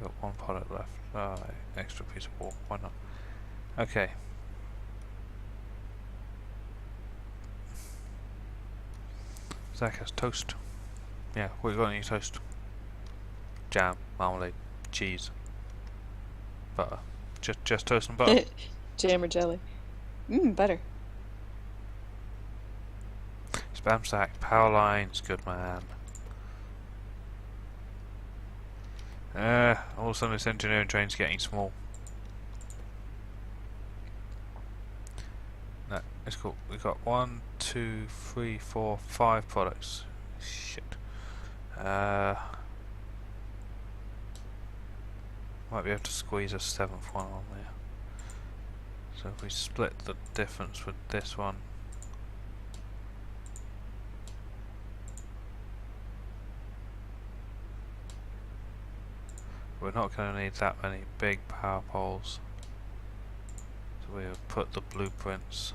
we've got 1 product left. Extra piece of wool, why not? Okay. Zach has toast. Yeah, what you got in your toast? Jam, marmalade, cheese, butter. Just toast and butter. Jam or jelly? Butter. Spam stack, power lines, good man. All of a sudden this engineering train's getting small. No, it's cool. We've got 1, 2, 3, 4, 5 products. Shit. Might be able to squeeze a 7th one on there. So if we split the difference with this one. We're not going to need that many big power poles. So we'll put the blueprints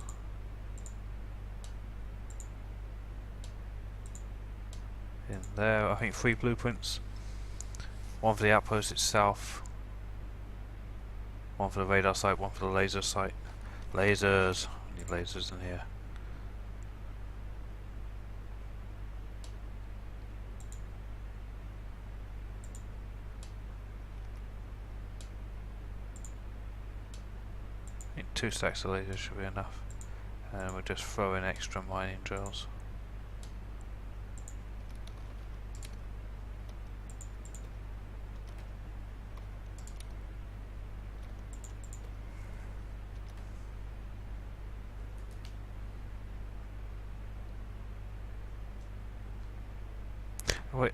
in there. I think 3 blueprints. 1 for the outpost itself. 1 for the radar site, 1 for the laser site. Lasers. We need lasers in here. I think 2 stacks of lasers should be enough. And we'll just throw in extra mining drills. Wait,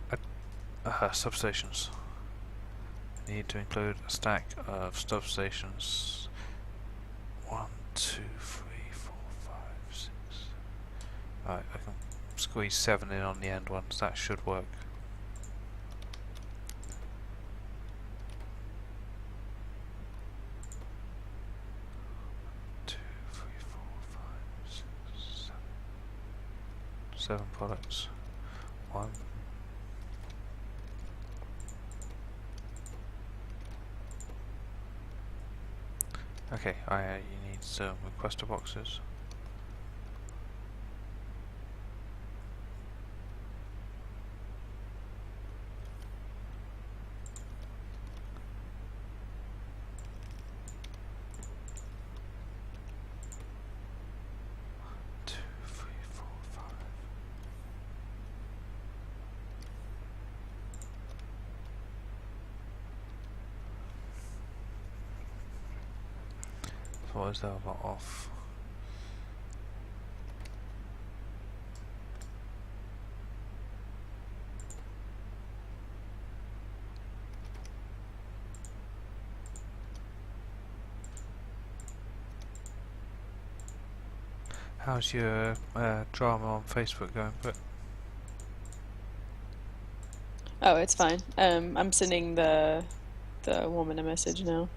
substations. I need to include a stack of substations. 1, 2, 3, 4, 5, 6. Alright, I can squeeze 7 in on the end ones. That should work. Two, 3, 4, 5, 6, 7. 7 products. 1. Okay, you need some requester boxes. What is that about off? How's your drama on Facebook going, But Oh, it's fine. I'm sending the woman a message now.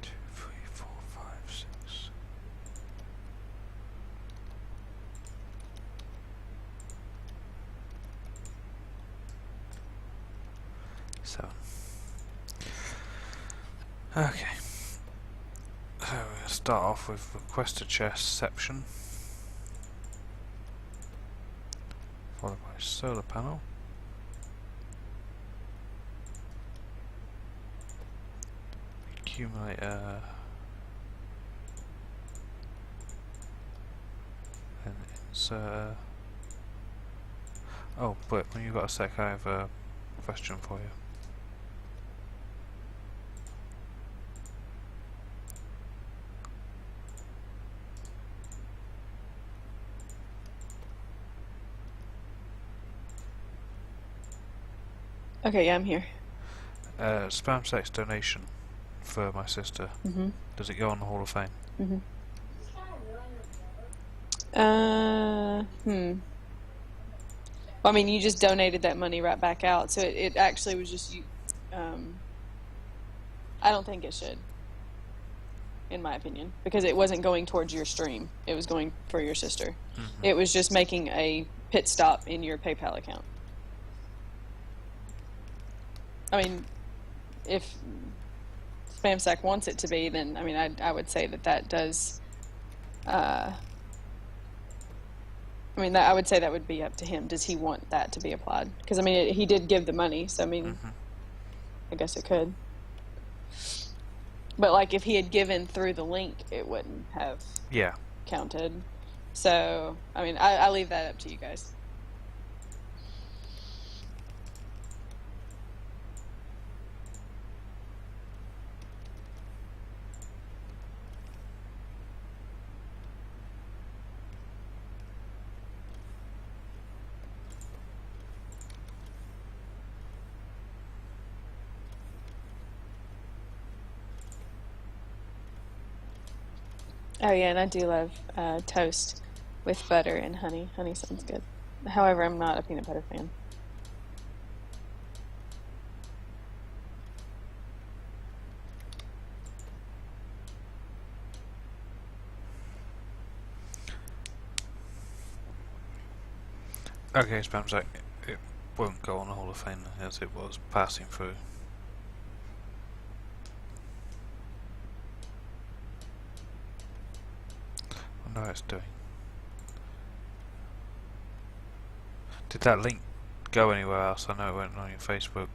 two, three, four, five, six. Seven. Okay. So we're going to start off with request a chest section, followed by solar panel. Accumulator, then insert. Oh, but when you've got a sec, I have a question for you. Okay, yeah, I'm here. Spam sex donation for my sister. Mhm. Does it go on the Hall of Fame? Mhm. Well, I mean, you just donated that money right back out, so it actually was just you. I don't think it should, in my opinion, because it wasn't going towards your stream. It was going for your sister. It was just making a pit stop in your PayPal account. I mean, if SpamSack wants it to be, then I mean, I would say that does. I mean, I would say that would be up to him. Does he want that to be applied? Because I mean, he did give the money, so I mean, I guess it could. But like, if he had given through the link, it wouldn't have counted. So I mean, I leave that up to you guys. Oh yeah, and I do love toast with butter and honey. Honey sounds good. However, I'm not a peanut butter fan. Okay, spam sec. It won't go on the Hall of Fame as it was passing through. I wonder how it's doing. Did that link go anywhere else? I know it went on your Facebook.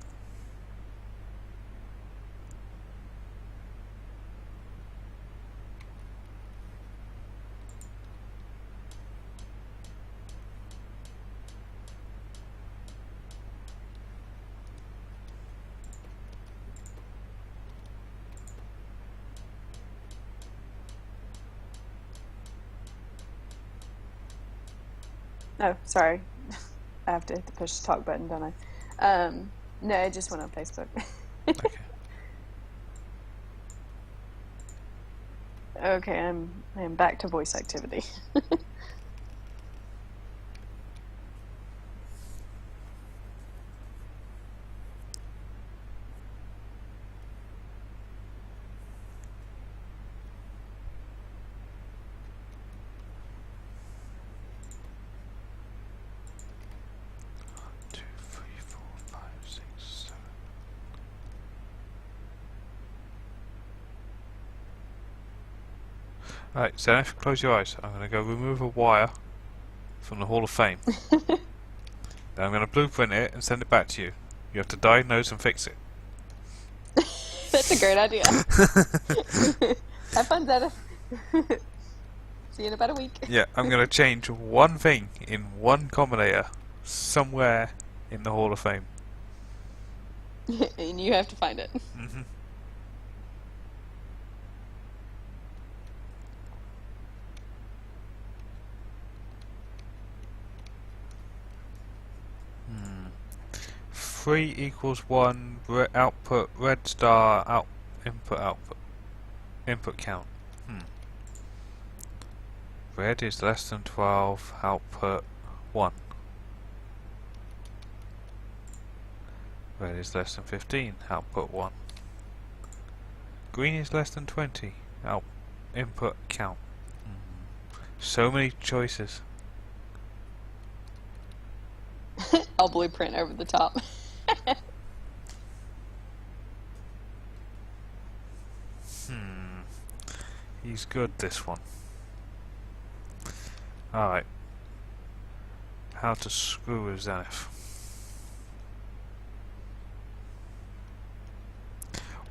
Oh, sorry. I have to hit the push to talk button, don't I? No, it just went on Facebook. Okay. Okay, I'm back to voice activity. Right, Zenith, close your eyes. I'm going to go remove a wire from the Hall of Fame. Then I'm going to blueprint it and send it back to you. You have to diagnose and fix it. That's a great idea. Have fun, Zeta. See you in about a week. Yeah, I'm going to change one thing in one combinator somewhere in the Hall of Fame. And you have to find it. Mm-hmm. Three equals one. Output red star. Input count. Red is less than 12. Output 1. Red is less than 15. Output 1. Green is less than 20. Input count. So many choices. I'll blueprint over the top. He's good, this one. Alright. How to screw with Zenith.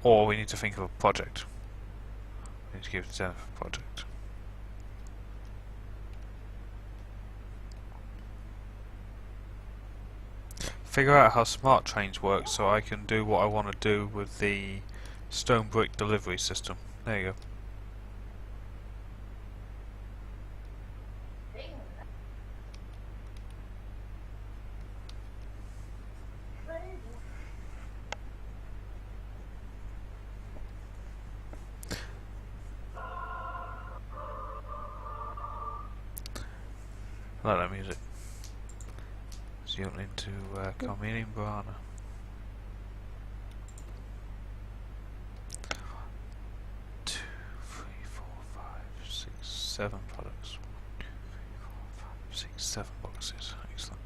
Or we need to think of a project. We need to give Zenith a project. Figure out how smart trains work so I can do what I want to do with the stone brick delivery system. There you go. I like that music. So you're into Carmenian Brana. Two, three, four, five, six, 7 products. 1, 2, 3, 4, 5, 6, 7 boxes. Excellent.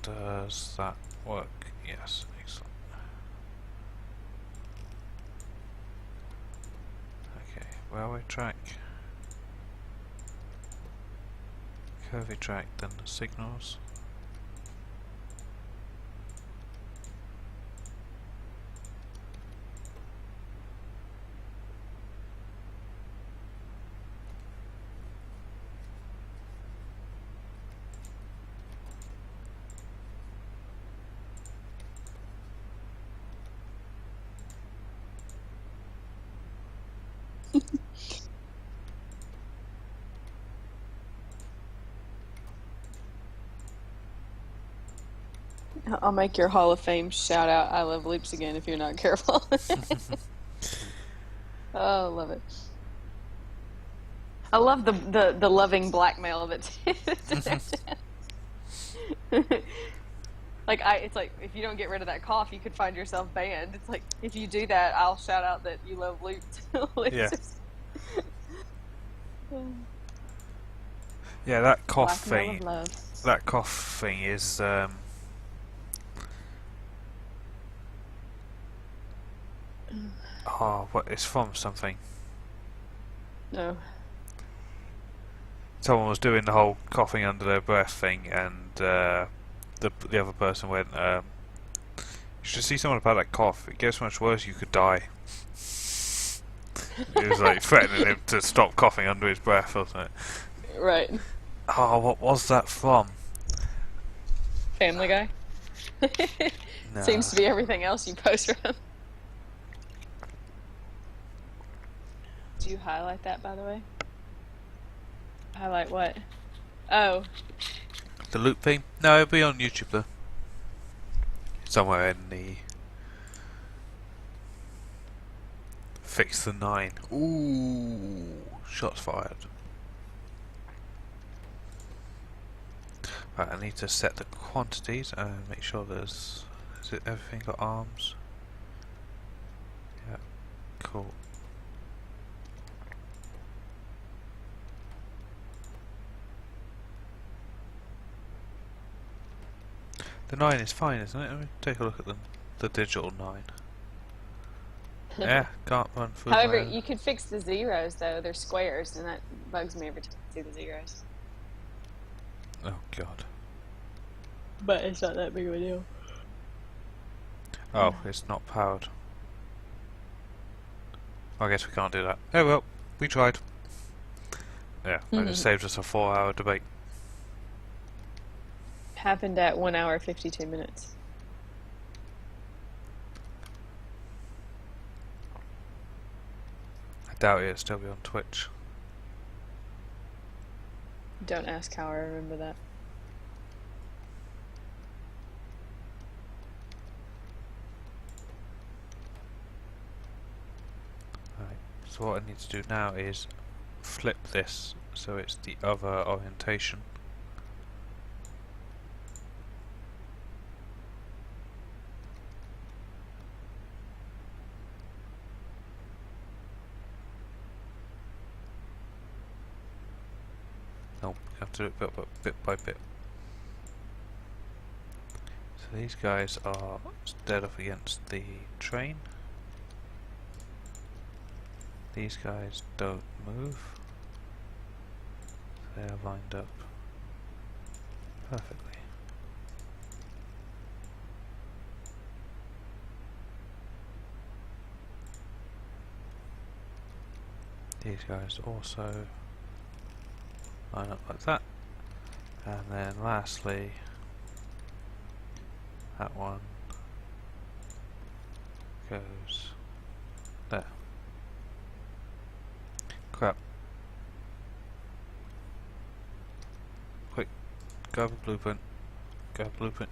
Does that work? Yes, excellent. Okay, railway track. Curvy track, then the signals. I'll make your Hall of Fame shout out I love loops again if you're not careful. Oh, I love it. I love the loving blackmail of it too. Like it's like if you don't get rid of that cough, you could find yourself banned. It's like if you do that, I'll shout out that you love loops. Yeah. Yeah, that cough Blackmail thing. of love. that cough thing is oh, what it's from something. No. Someone was doing the whole coughing under their breath thing, and the other person went, "You should see someone about that cough. It gets much worse. You could die." It was like threatening him to stop coughing under his breath or something. Right. Oh, what was that from? Family Guy. No. Seems to be everything else you post from. Did you highlight that, by the way? Highlight what? Oh. The loop theme? No, it'll be on YouTube though. Somewhere in the Fix the 9. Ooh, shots fired. Right, I need to set the quantities and make sure there's... Is it everything got arms? Yeah, cool. The 9 is fine, isn't it? Let me take a look at the digital 9. Yeah, can't run through. However, you could fix the zeros though. They're squares, and that bugs me every time I see the zeros. Oh god. But it's not that big of a deal. Oh, it's not powered. I guess we can't do that. Oh well, we tried. Yeah, that just saved us a 4-hour debate. Happened at 1 hour 52 minutes. I doubt it'll still be on Twitch. Don't ask how I remember that. Right, so what I need to do now is flip this so it's the other orientation. Nope, you have to do it bit by bit. So these guys are dead up against the train. These guys don't move. They are lined up perfectly. These guys also line up like that, and then lastly that one goes there. Crap. Quick, go over blueprint. Go over blueprint.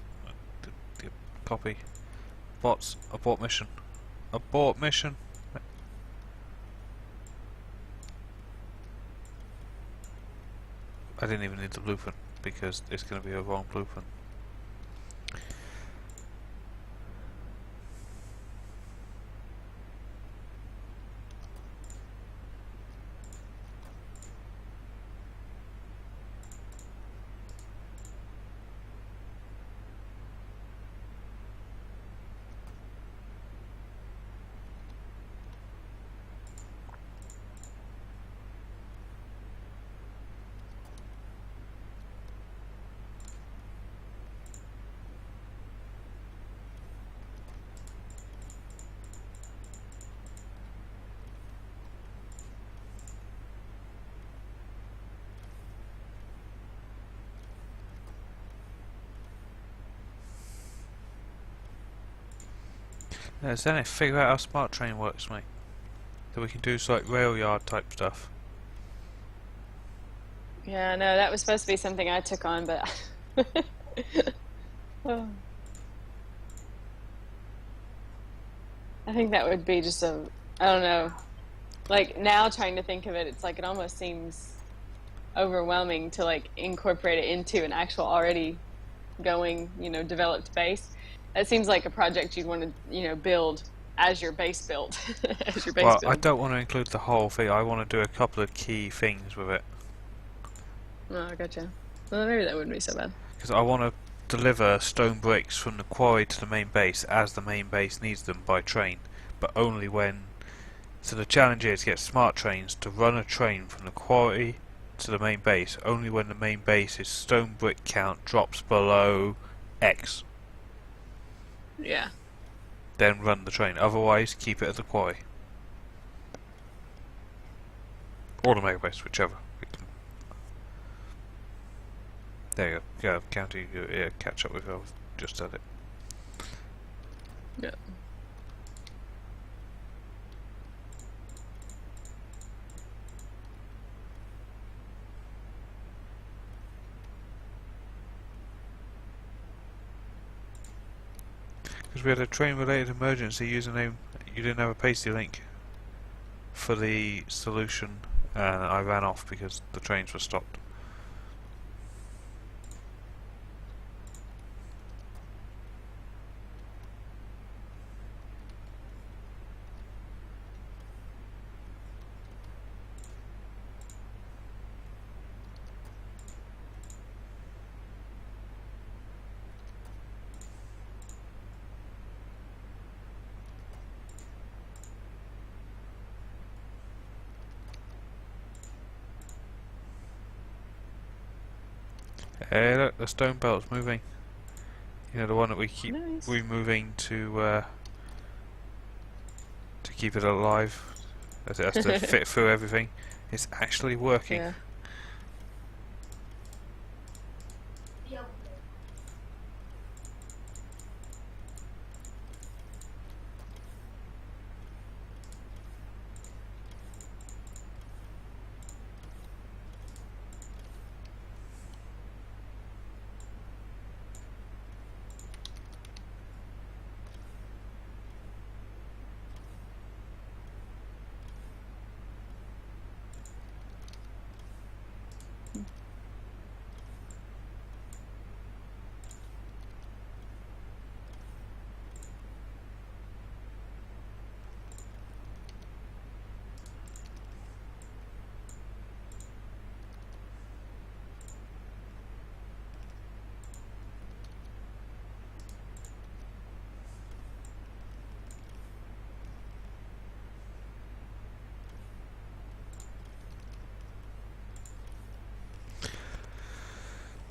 Copy. Bots, abort mission. Abort mission. I didn't even need the blueprint because it's going to be a wrong blueprint. Yeah, so then figure out how smart train works, mate. So we can do like rail yard type stuff. Yeah, no, that was supposed to be something I took on, but oh. I think that would be just a, I don't know, like now trying to think of it, it's like it almost seems overwhelming to like incorporate it into an actual already going, developed base. That seems like a project you'd want to, build as your base build. As your base Well, build. I don't want to include the whole thing. I want to do a couple of key things with it. Oh, gotcha. Well, maybe that wouldn't be so bad. Because I want to deliver stone bricks from the quarry to the main base as the main base needs them by train, but only when. So the challenge is to get smart trains to run a train from the quarry to the main base only when the main base's stone brick count drops below X. Yeah. Then run the train. Otherwise, keep it at the quarry. Or the main base, whichever. There you go. Yeah, county. Yeah, catch up with you. I've just said it. Yeah. Because we had a train-related emergency username. You didn't have a pasty link for the solution, and I ran off because the trains were stopped. Hey, look, the stone belt's moving. You know, the one that we keep Nice. removing to keep it alive, as it has to fit through everything. It's actually working. Yeah.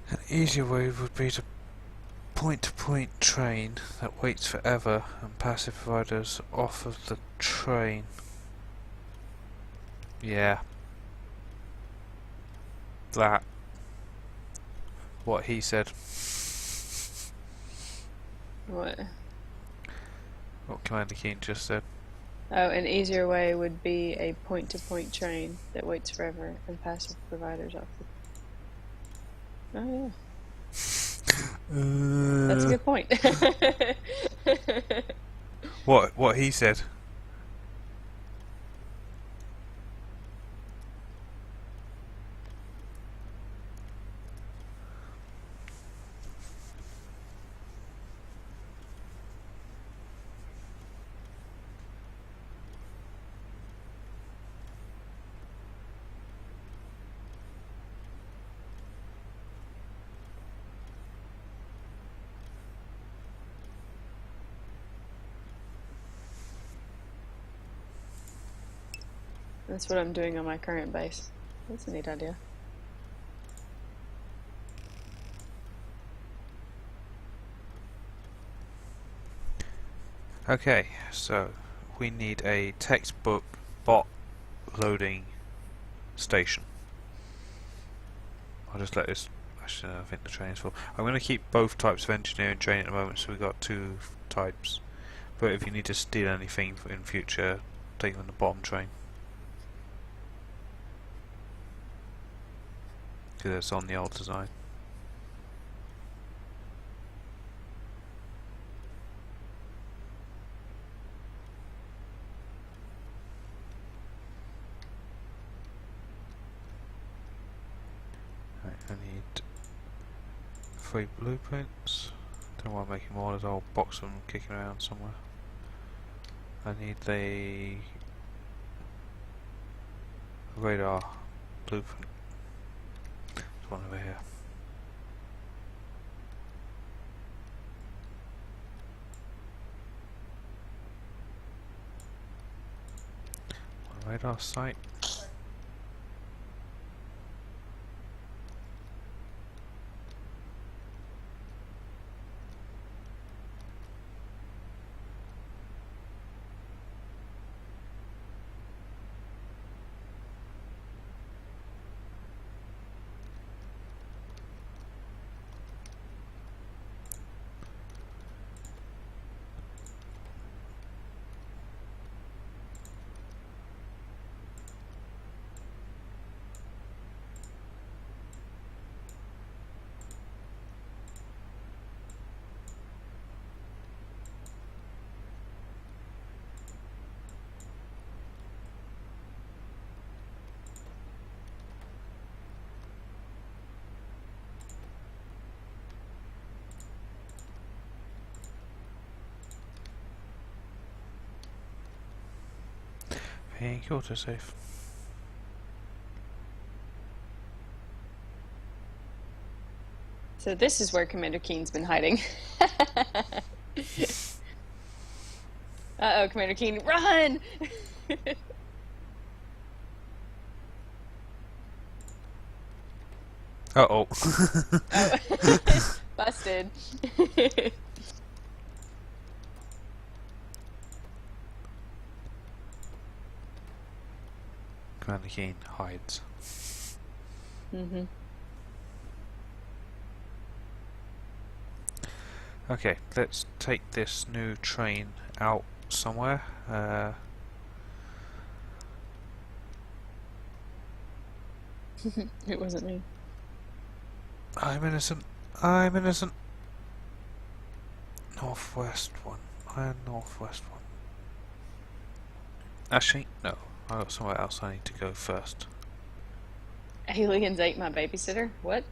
An easier way would be to point-to-point train that waits forever and passive providers off of the train. Yeah. That. What he said. What? What Commander Keen just said. Oh, an easier way would be a point-to-point train that waits forever and passive providers off the... Oh, yeah. That's a good point. What he said. That's what I'm doing on my current base. That's a neat idea. Okay, so we need a textbook bot loading station. I'll just let this. Actually, no, I think the train's full. I'm going to keep both types of engineering training at the moment, so we've got two types. But if you need to steal anything in future, take them on the bottom train. Because it's on the old design. Right, I need 3 blueprints. Don't want to make more, there's a whole box of them kicking around somewhere. I need the radar blueprint. There's one over here. radar sight. Pink autosave. So this is where Commander Keen's been hiding. Uh-oh, Commander Keen, run! Uh-oh. Oh, busted. Commander Keen hides. Mm-hmm. Okay, let's take this new train out somewhere. It wasn't me. I'm innocent. I'm innocent. Northwest one. Iron northwest one. Actually, no. I got somewhere else I need to go first. Aliens ate my babysitter? What?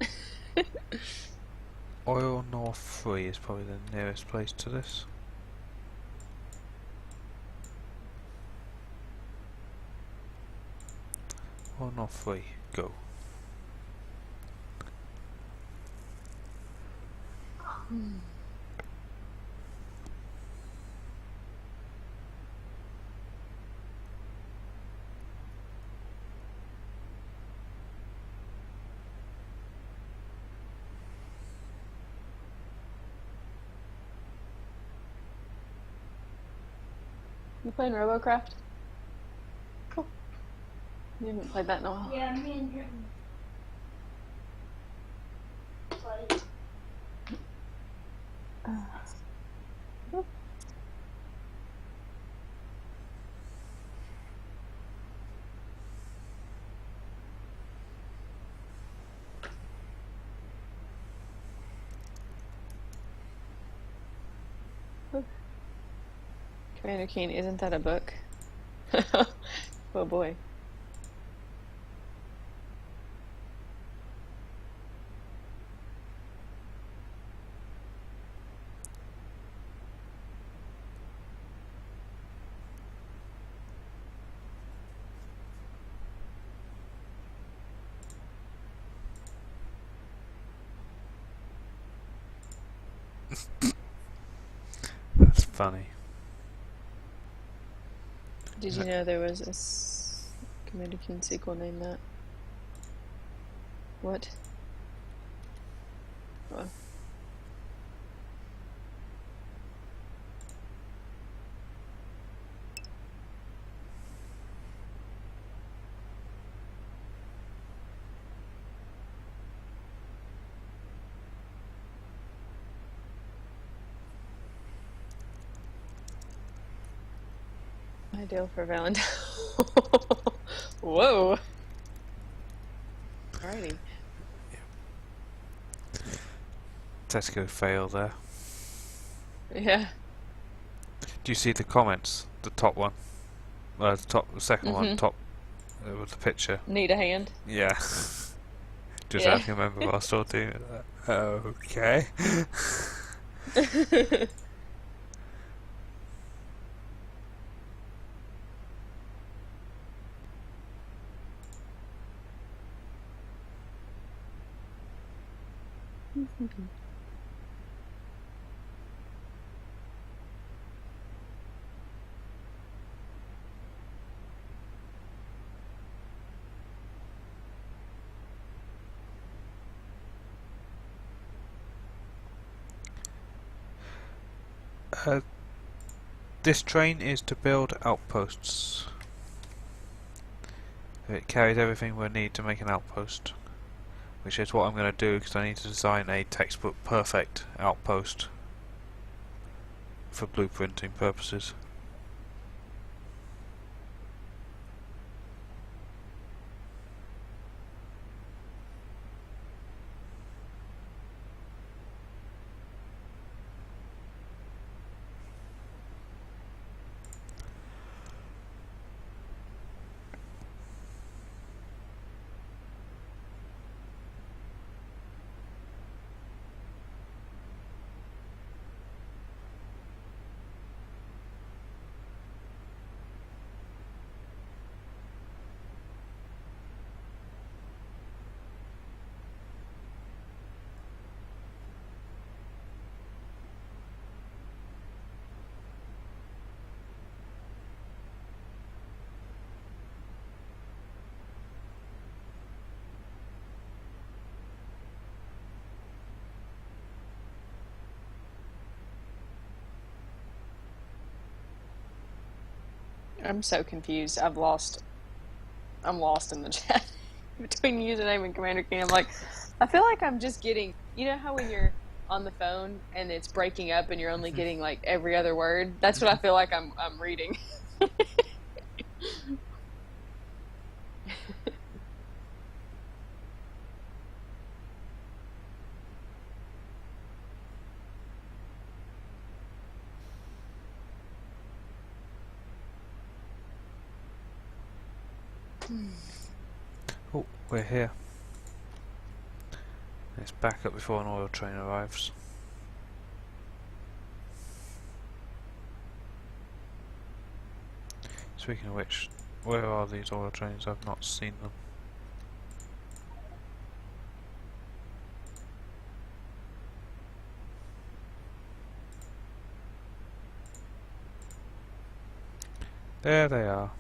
Oil North 3 is probably the nearest place to this. Oil North 3, go. You playing Robocraft? Cool. You haven't played that in a while. Yeah, me and him. Played. Commander Keen, isn't that a book? Oh boy. That's funny. Did you know there was a Commander Keen sequel named that? What? Oh. Ideal for Valentine. Whoa. Alrighty. Tesco fail there. Yeah. Do you see the comments? The top one? The second one, top with the picture. Need a hand. Yeah. Just Yeah. have to remember while still doing it. Okay. This train is to build outposts. It carries everything we need to make an outpost, which is what I'm going to do because I need to design a textbook perfect outpost for blueprinting purposes. I'm so confused. I'm lost in the chat between username and Commander Keen. I'm like, I feel like I'm just getting, you know how when you're on the phone and it's breaking up and you're only getting like every other word? That's what I feel like I'm reading. Oh, we're here. Let's back up before an oil train arrives. Speaking of which, where are these oil trains? I've not seen them. There they are.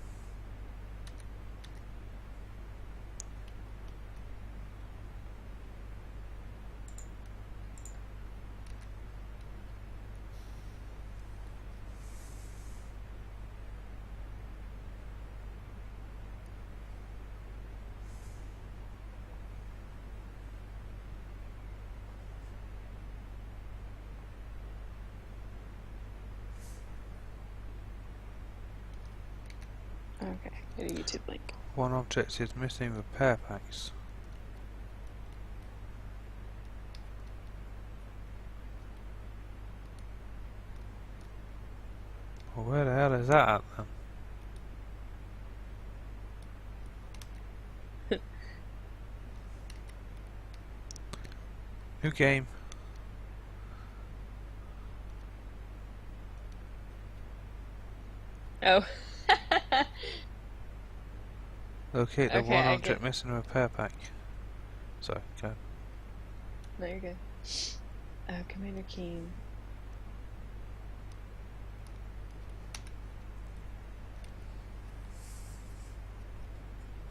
Okay, get a YouTube link. One object is missing repair packs. Well, where the hell is that at then? New game. Oh. Locate the Okay, one I object get- missing repair pack. So, go. No, you're good. Commander Keen.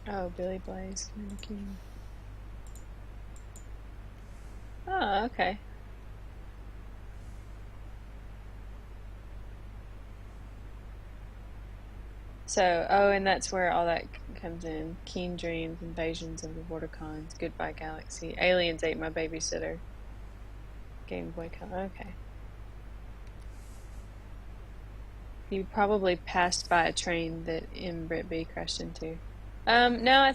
Oh, Billy Blaze, Commander Keen. Oh, okay. So, oh, and that's where all that comes in. Keen Dreams, Invasions of the Vorticons, Goodbye Galaxy, Aliens Ate My Babysitter, Game Boy Color. Okay. You probably passed by a train that M. Brit B crashed into. No,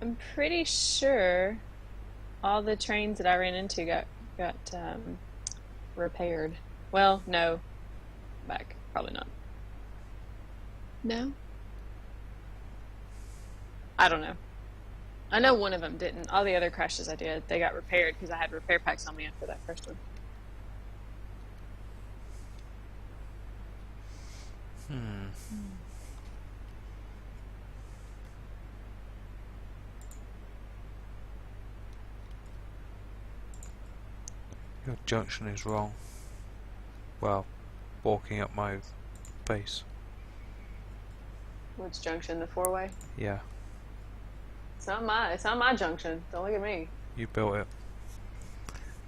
I'm pretty sure all the trains that I ran into got repaired. Well, no, back probably not. No, I don't know. I know one of them didn't. All the other crashes I did, they got repaired because I had repair packs on me after that first one. Your junction is wrong. Well, walking up my base. Which junction? The four-way? Yeah, It's not my junction. Don't look at me. you built it.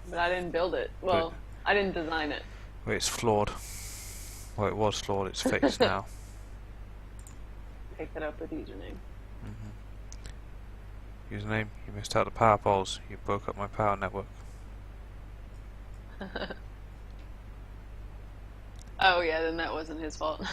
But I didn't build it. Well, I didn't design it. Well, it's flawed. Well, it was flawed, it's fixed now. Pick it up with username. Username, you missed out the power poles. You broke up my power network. Oh yeah, then that wasn't his fault.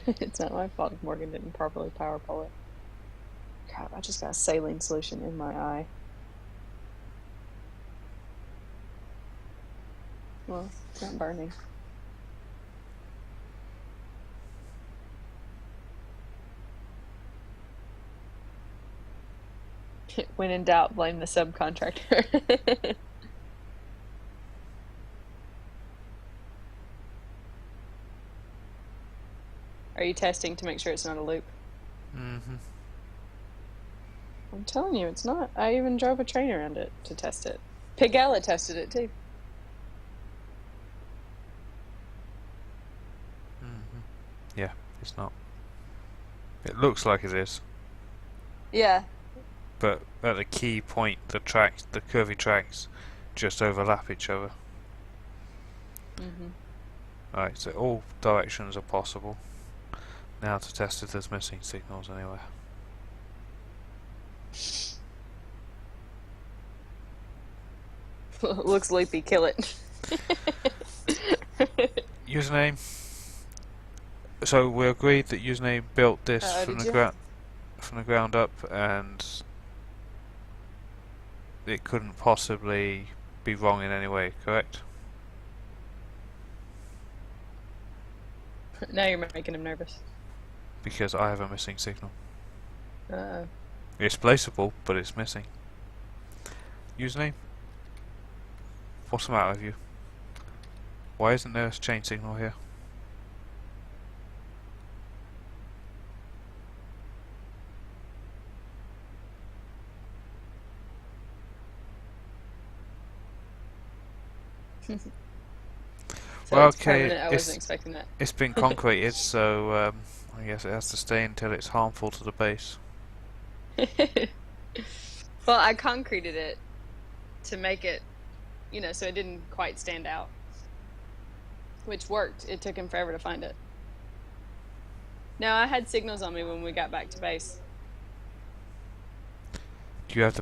It's not my fault if Morgan didn't properly power pull it. God, I just got a saline solution in my eye. Well, it's not burning. When in doubt, blame the subcontractor. Are you testing to make sure it's not a loop? I'm telling you, it's not. I even drove a train around it to test it. Pigella tested it too. Yeah, it's not. It looks like it is. Yeah. But at the key point, the tracks, the curvy tracks, just overlap each other. Right, so all directions are possible. Now to test if there's missing signals anywhere. Looks loopy, kill it. Username. So we agreed that username built this from the ground up, and it couldn't possibly be wrong in any way, correct? Now you're making him nervous. Because I have a missing signal. Uh-oh. It's placeable, but it's missing. Username? What's the matter with you? Why isn't there a chain signal here? So well, it's okay, permanent. I wasn't expecting that. It's been concreted, so I guess it has to stay until it's harmful to the base. Well, I concreted it to make it, you know, so it didn't quite stand out. Which worked. It took him forever to find it. No, I had signals on me when we got back to base. Do you have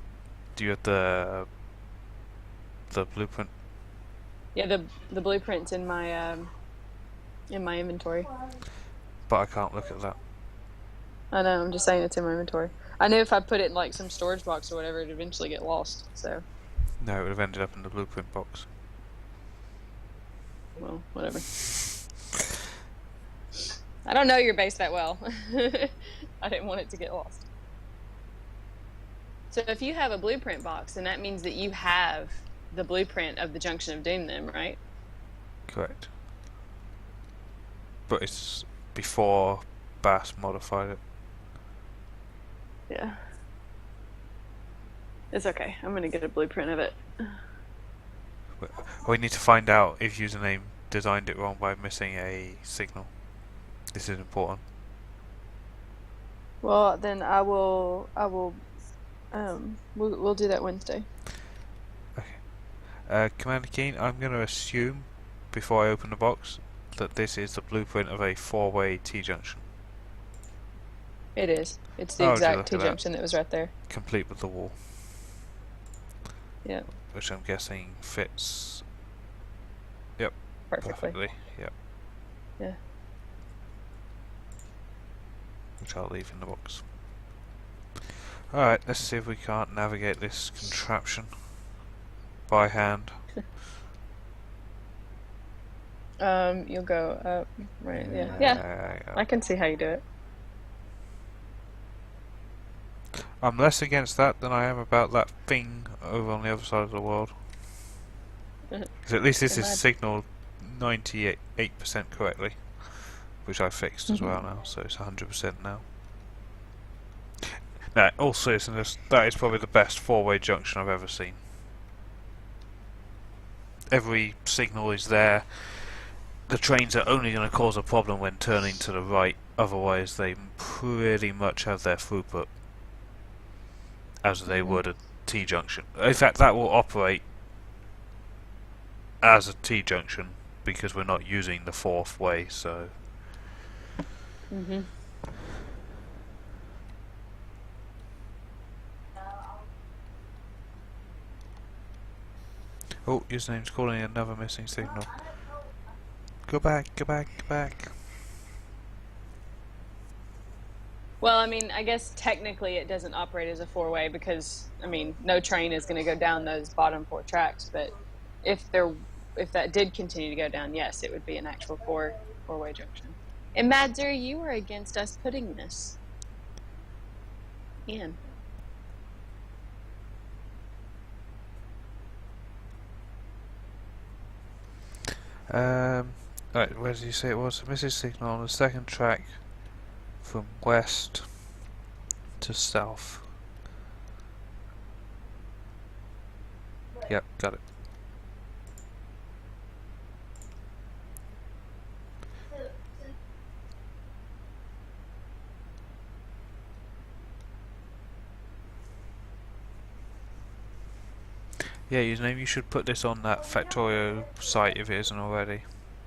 the blueprint? Yeah, the blueprint's in my inventory. But I can't look at that. I know, I'm just saying it's in my inventory. I knew if I put it in like some storage box or whatever, it'd eventually get lost, so. No, it would have ended up in the blueprint box. Well, whatever. I don't know your base that well. I didn't want it to get lost. So if you have a blueprint box, then that means that you have the blueprint of the Junction of Doom then, right? Correct. But it's before Bass modified it. Yeah. It's okay. I'm gonna get a blueprint of it. We need to find out if username designed it wrong by missing a signal. This is important. Well, then we'll do that Wednesday. Okay. Commander Keen, I'm going to assume, before I open the box, that this is the blueprint of a four-way T-junction. It is. It's the exact T-junction that was right there. Complete with the wall. Yeah. Which I'm guessing fits. Yep. Perfectly. Yep. Yeah. which I'll leave in the box. Alright, let's see if we can't navigate this contraption by hand. You'll go up, right? Yeah. I can see how you do it. I'm less against that than I am about that thing over on the other side of the world. Because at least this is signalled 98% correctly, which I fixed as well now, so it's 100% now. Now, all seriousness, that is probably the best four-way junction I've ever seen. Every signal is there. The trains are only going to cause a problem when turning to the right, otherwise they pretty much have their throughput as they would a T-junction. In fact, that will operate as a T-junction because we're not using the fourth way, so... Oh, his name's calling another missing signal. Go back, go back, go back. Well, I mean, I guess technically it doesn't operate as a four-way because, I mean, no train is going to go down those bottom four tracks. But if that did continue to go down, yes, it would be an actual four-way junction. And Madzer, you were against us putting this in. Right, where did you say it was? A missing signal on the second track from west to south. Yep, got it. Yeah, username, you should put this on that Factorio site if it isn't already.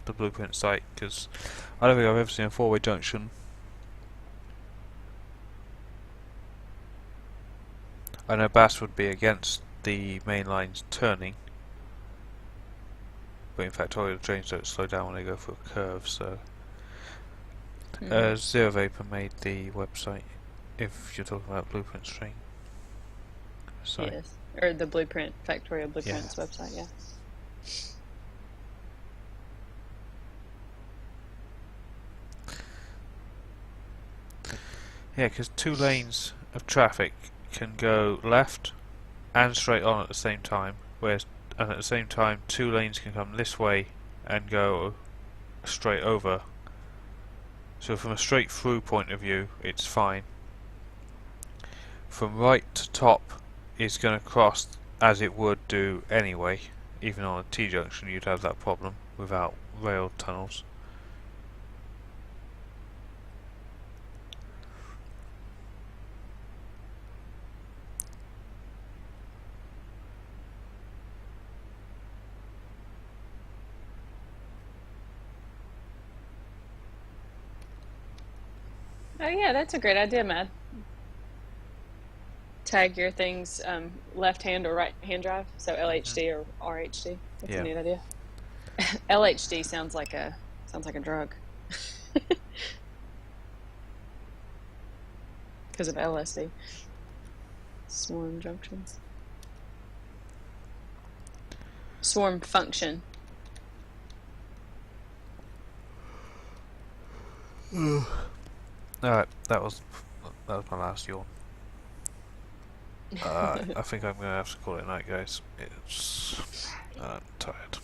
The blueprint site, because I don't think I've ever seen a four-way junction. I know Bass would be against the main lines turning, but in Factorio the trains don't slow down when they go through a curve, so... Zero Vapor made the website, if you're talking about Blueprint's train site. Yes, or the Blueprint, Factorio Blueprint's website, yeah. Yeah, because 2 lanes of traffic can go left and straight on at the same time, whereas and at the same time 2 lanes can come this way and go straight over. So from a straight through point of view, it's fine. From right to top is going to cross as it would do anyway. Even on a T-junction you'd have that problem without rail tunnels. Oh yeah, that's a great idea, Matt. Tag your things left hand or right hand drive, so LHD or RHD. That's a neat idea. LHD sounds like a drug. Because of LSD. Swarm junctions. Swarm function. Alright, that was my last yawn. I think I'm gonna have to call it night, guys. I'm tired.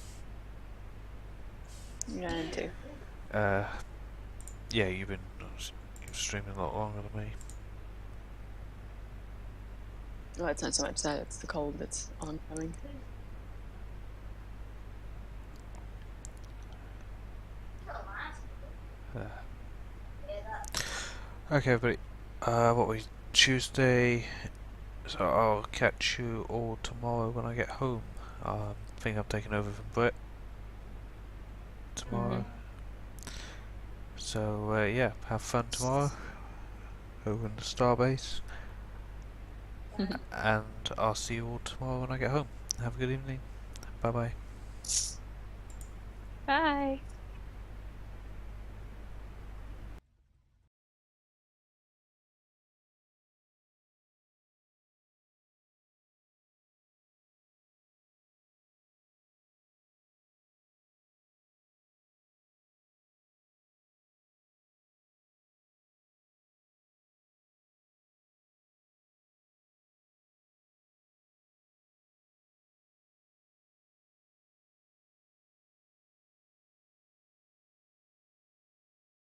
Yeah, I am too. Yeah, you've been streaming a lot longer than me. Well, it's not so much that, it's the cold that's oncoming. Okay, everybody. What we Tuesday? So I'll catch you all tomorrow when I get home. I think I'm taking over from Brett tomorrow. So yeah, have fun tomorrow over in the Starbase, and I'll see you all tomorrow when I get home. Have a good evening. Bye bye. Bye.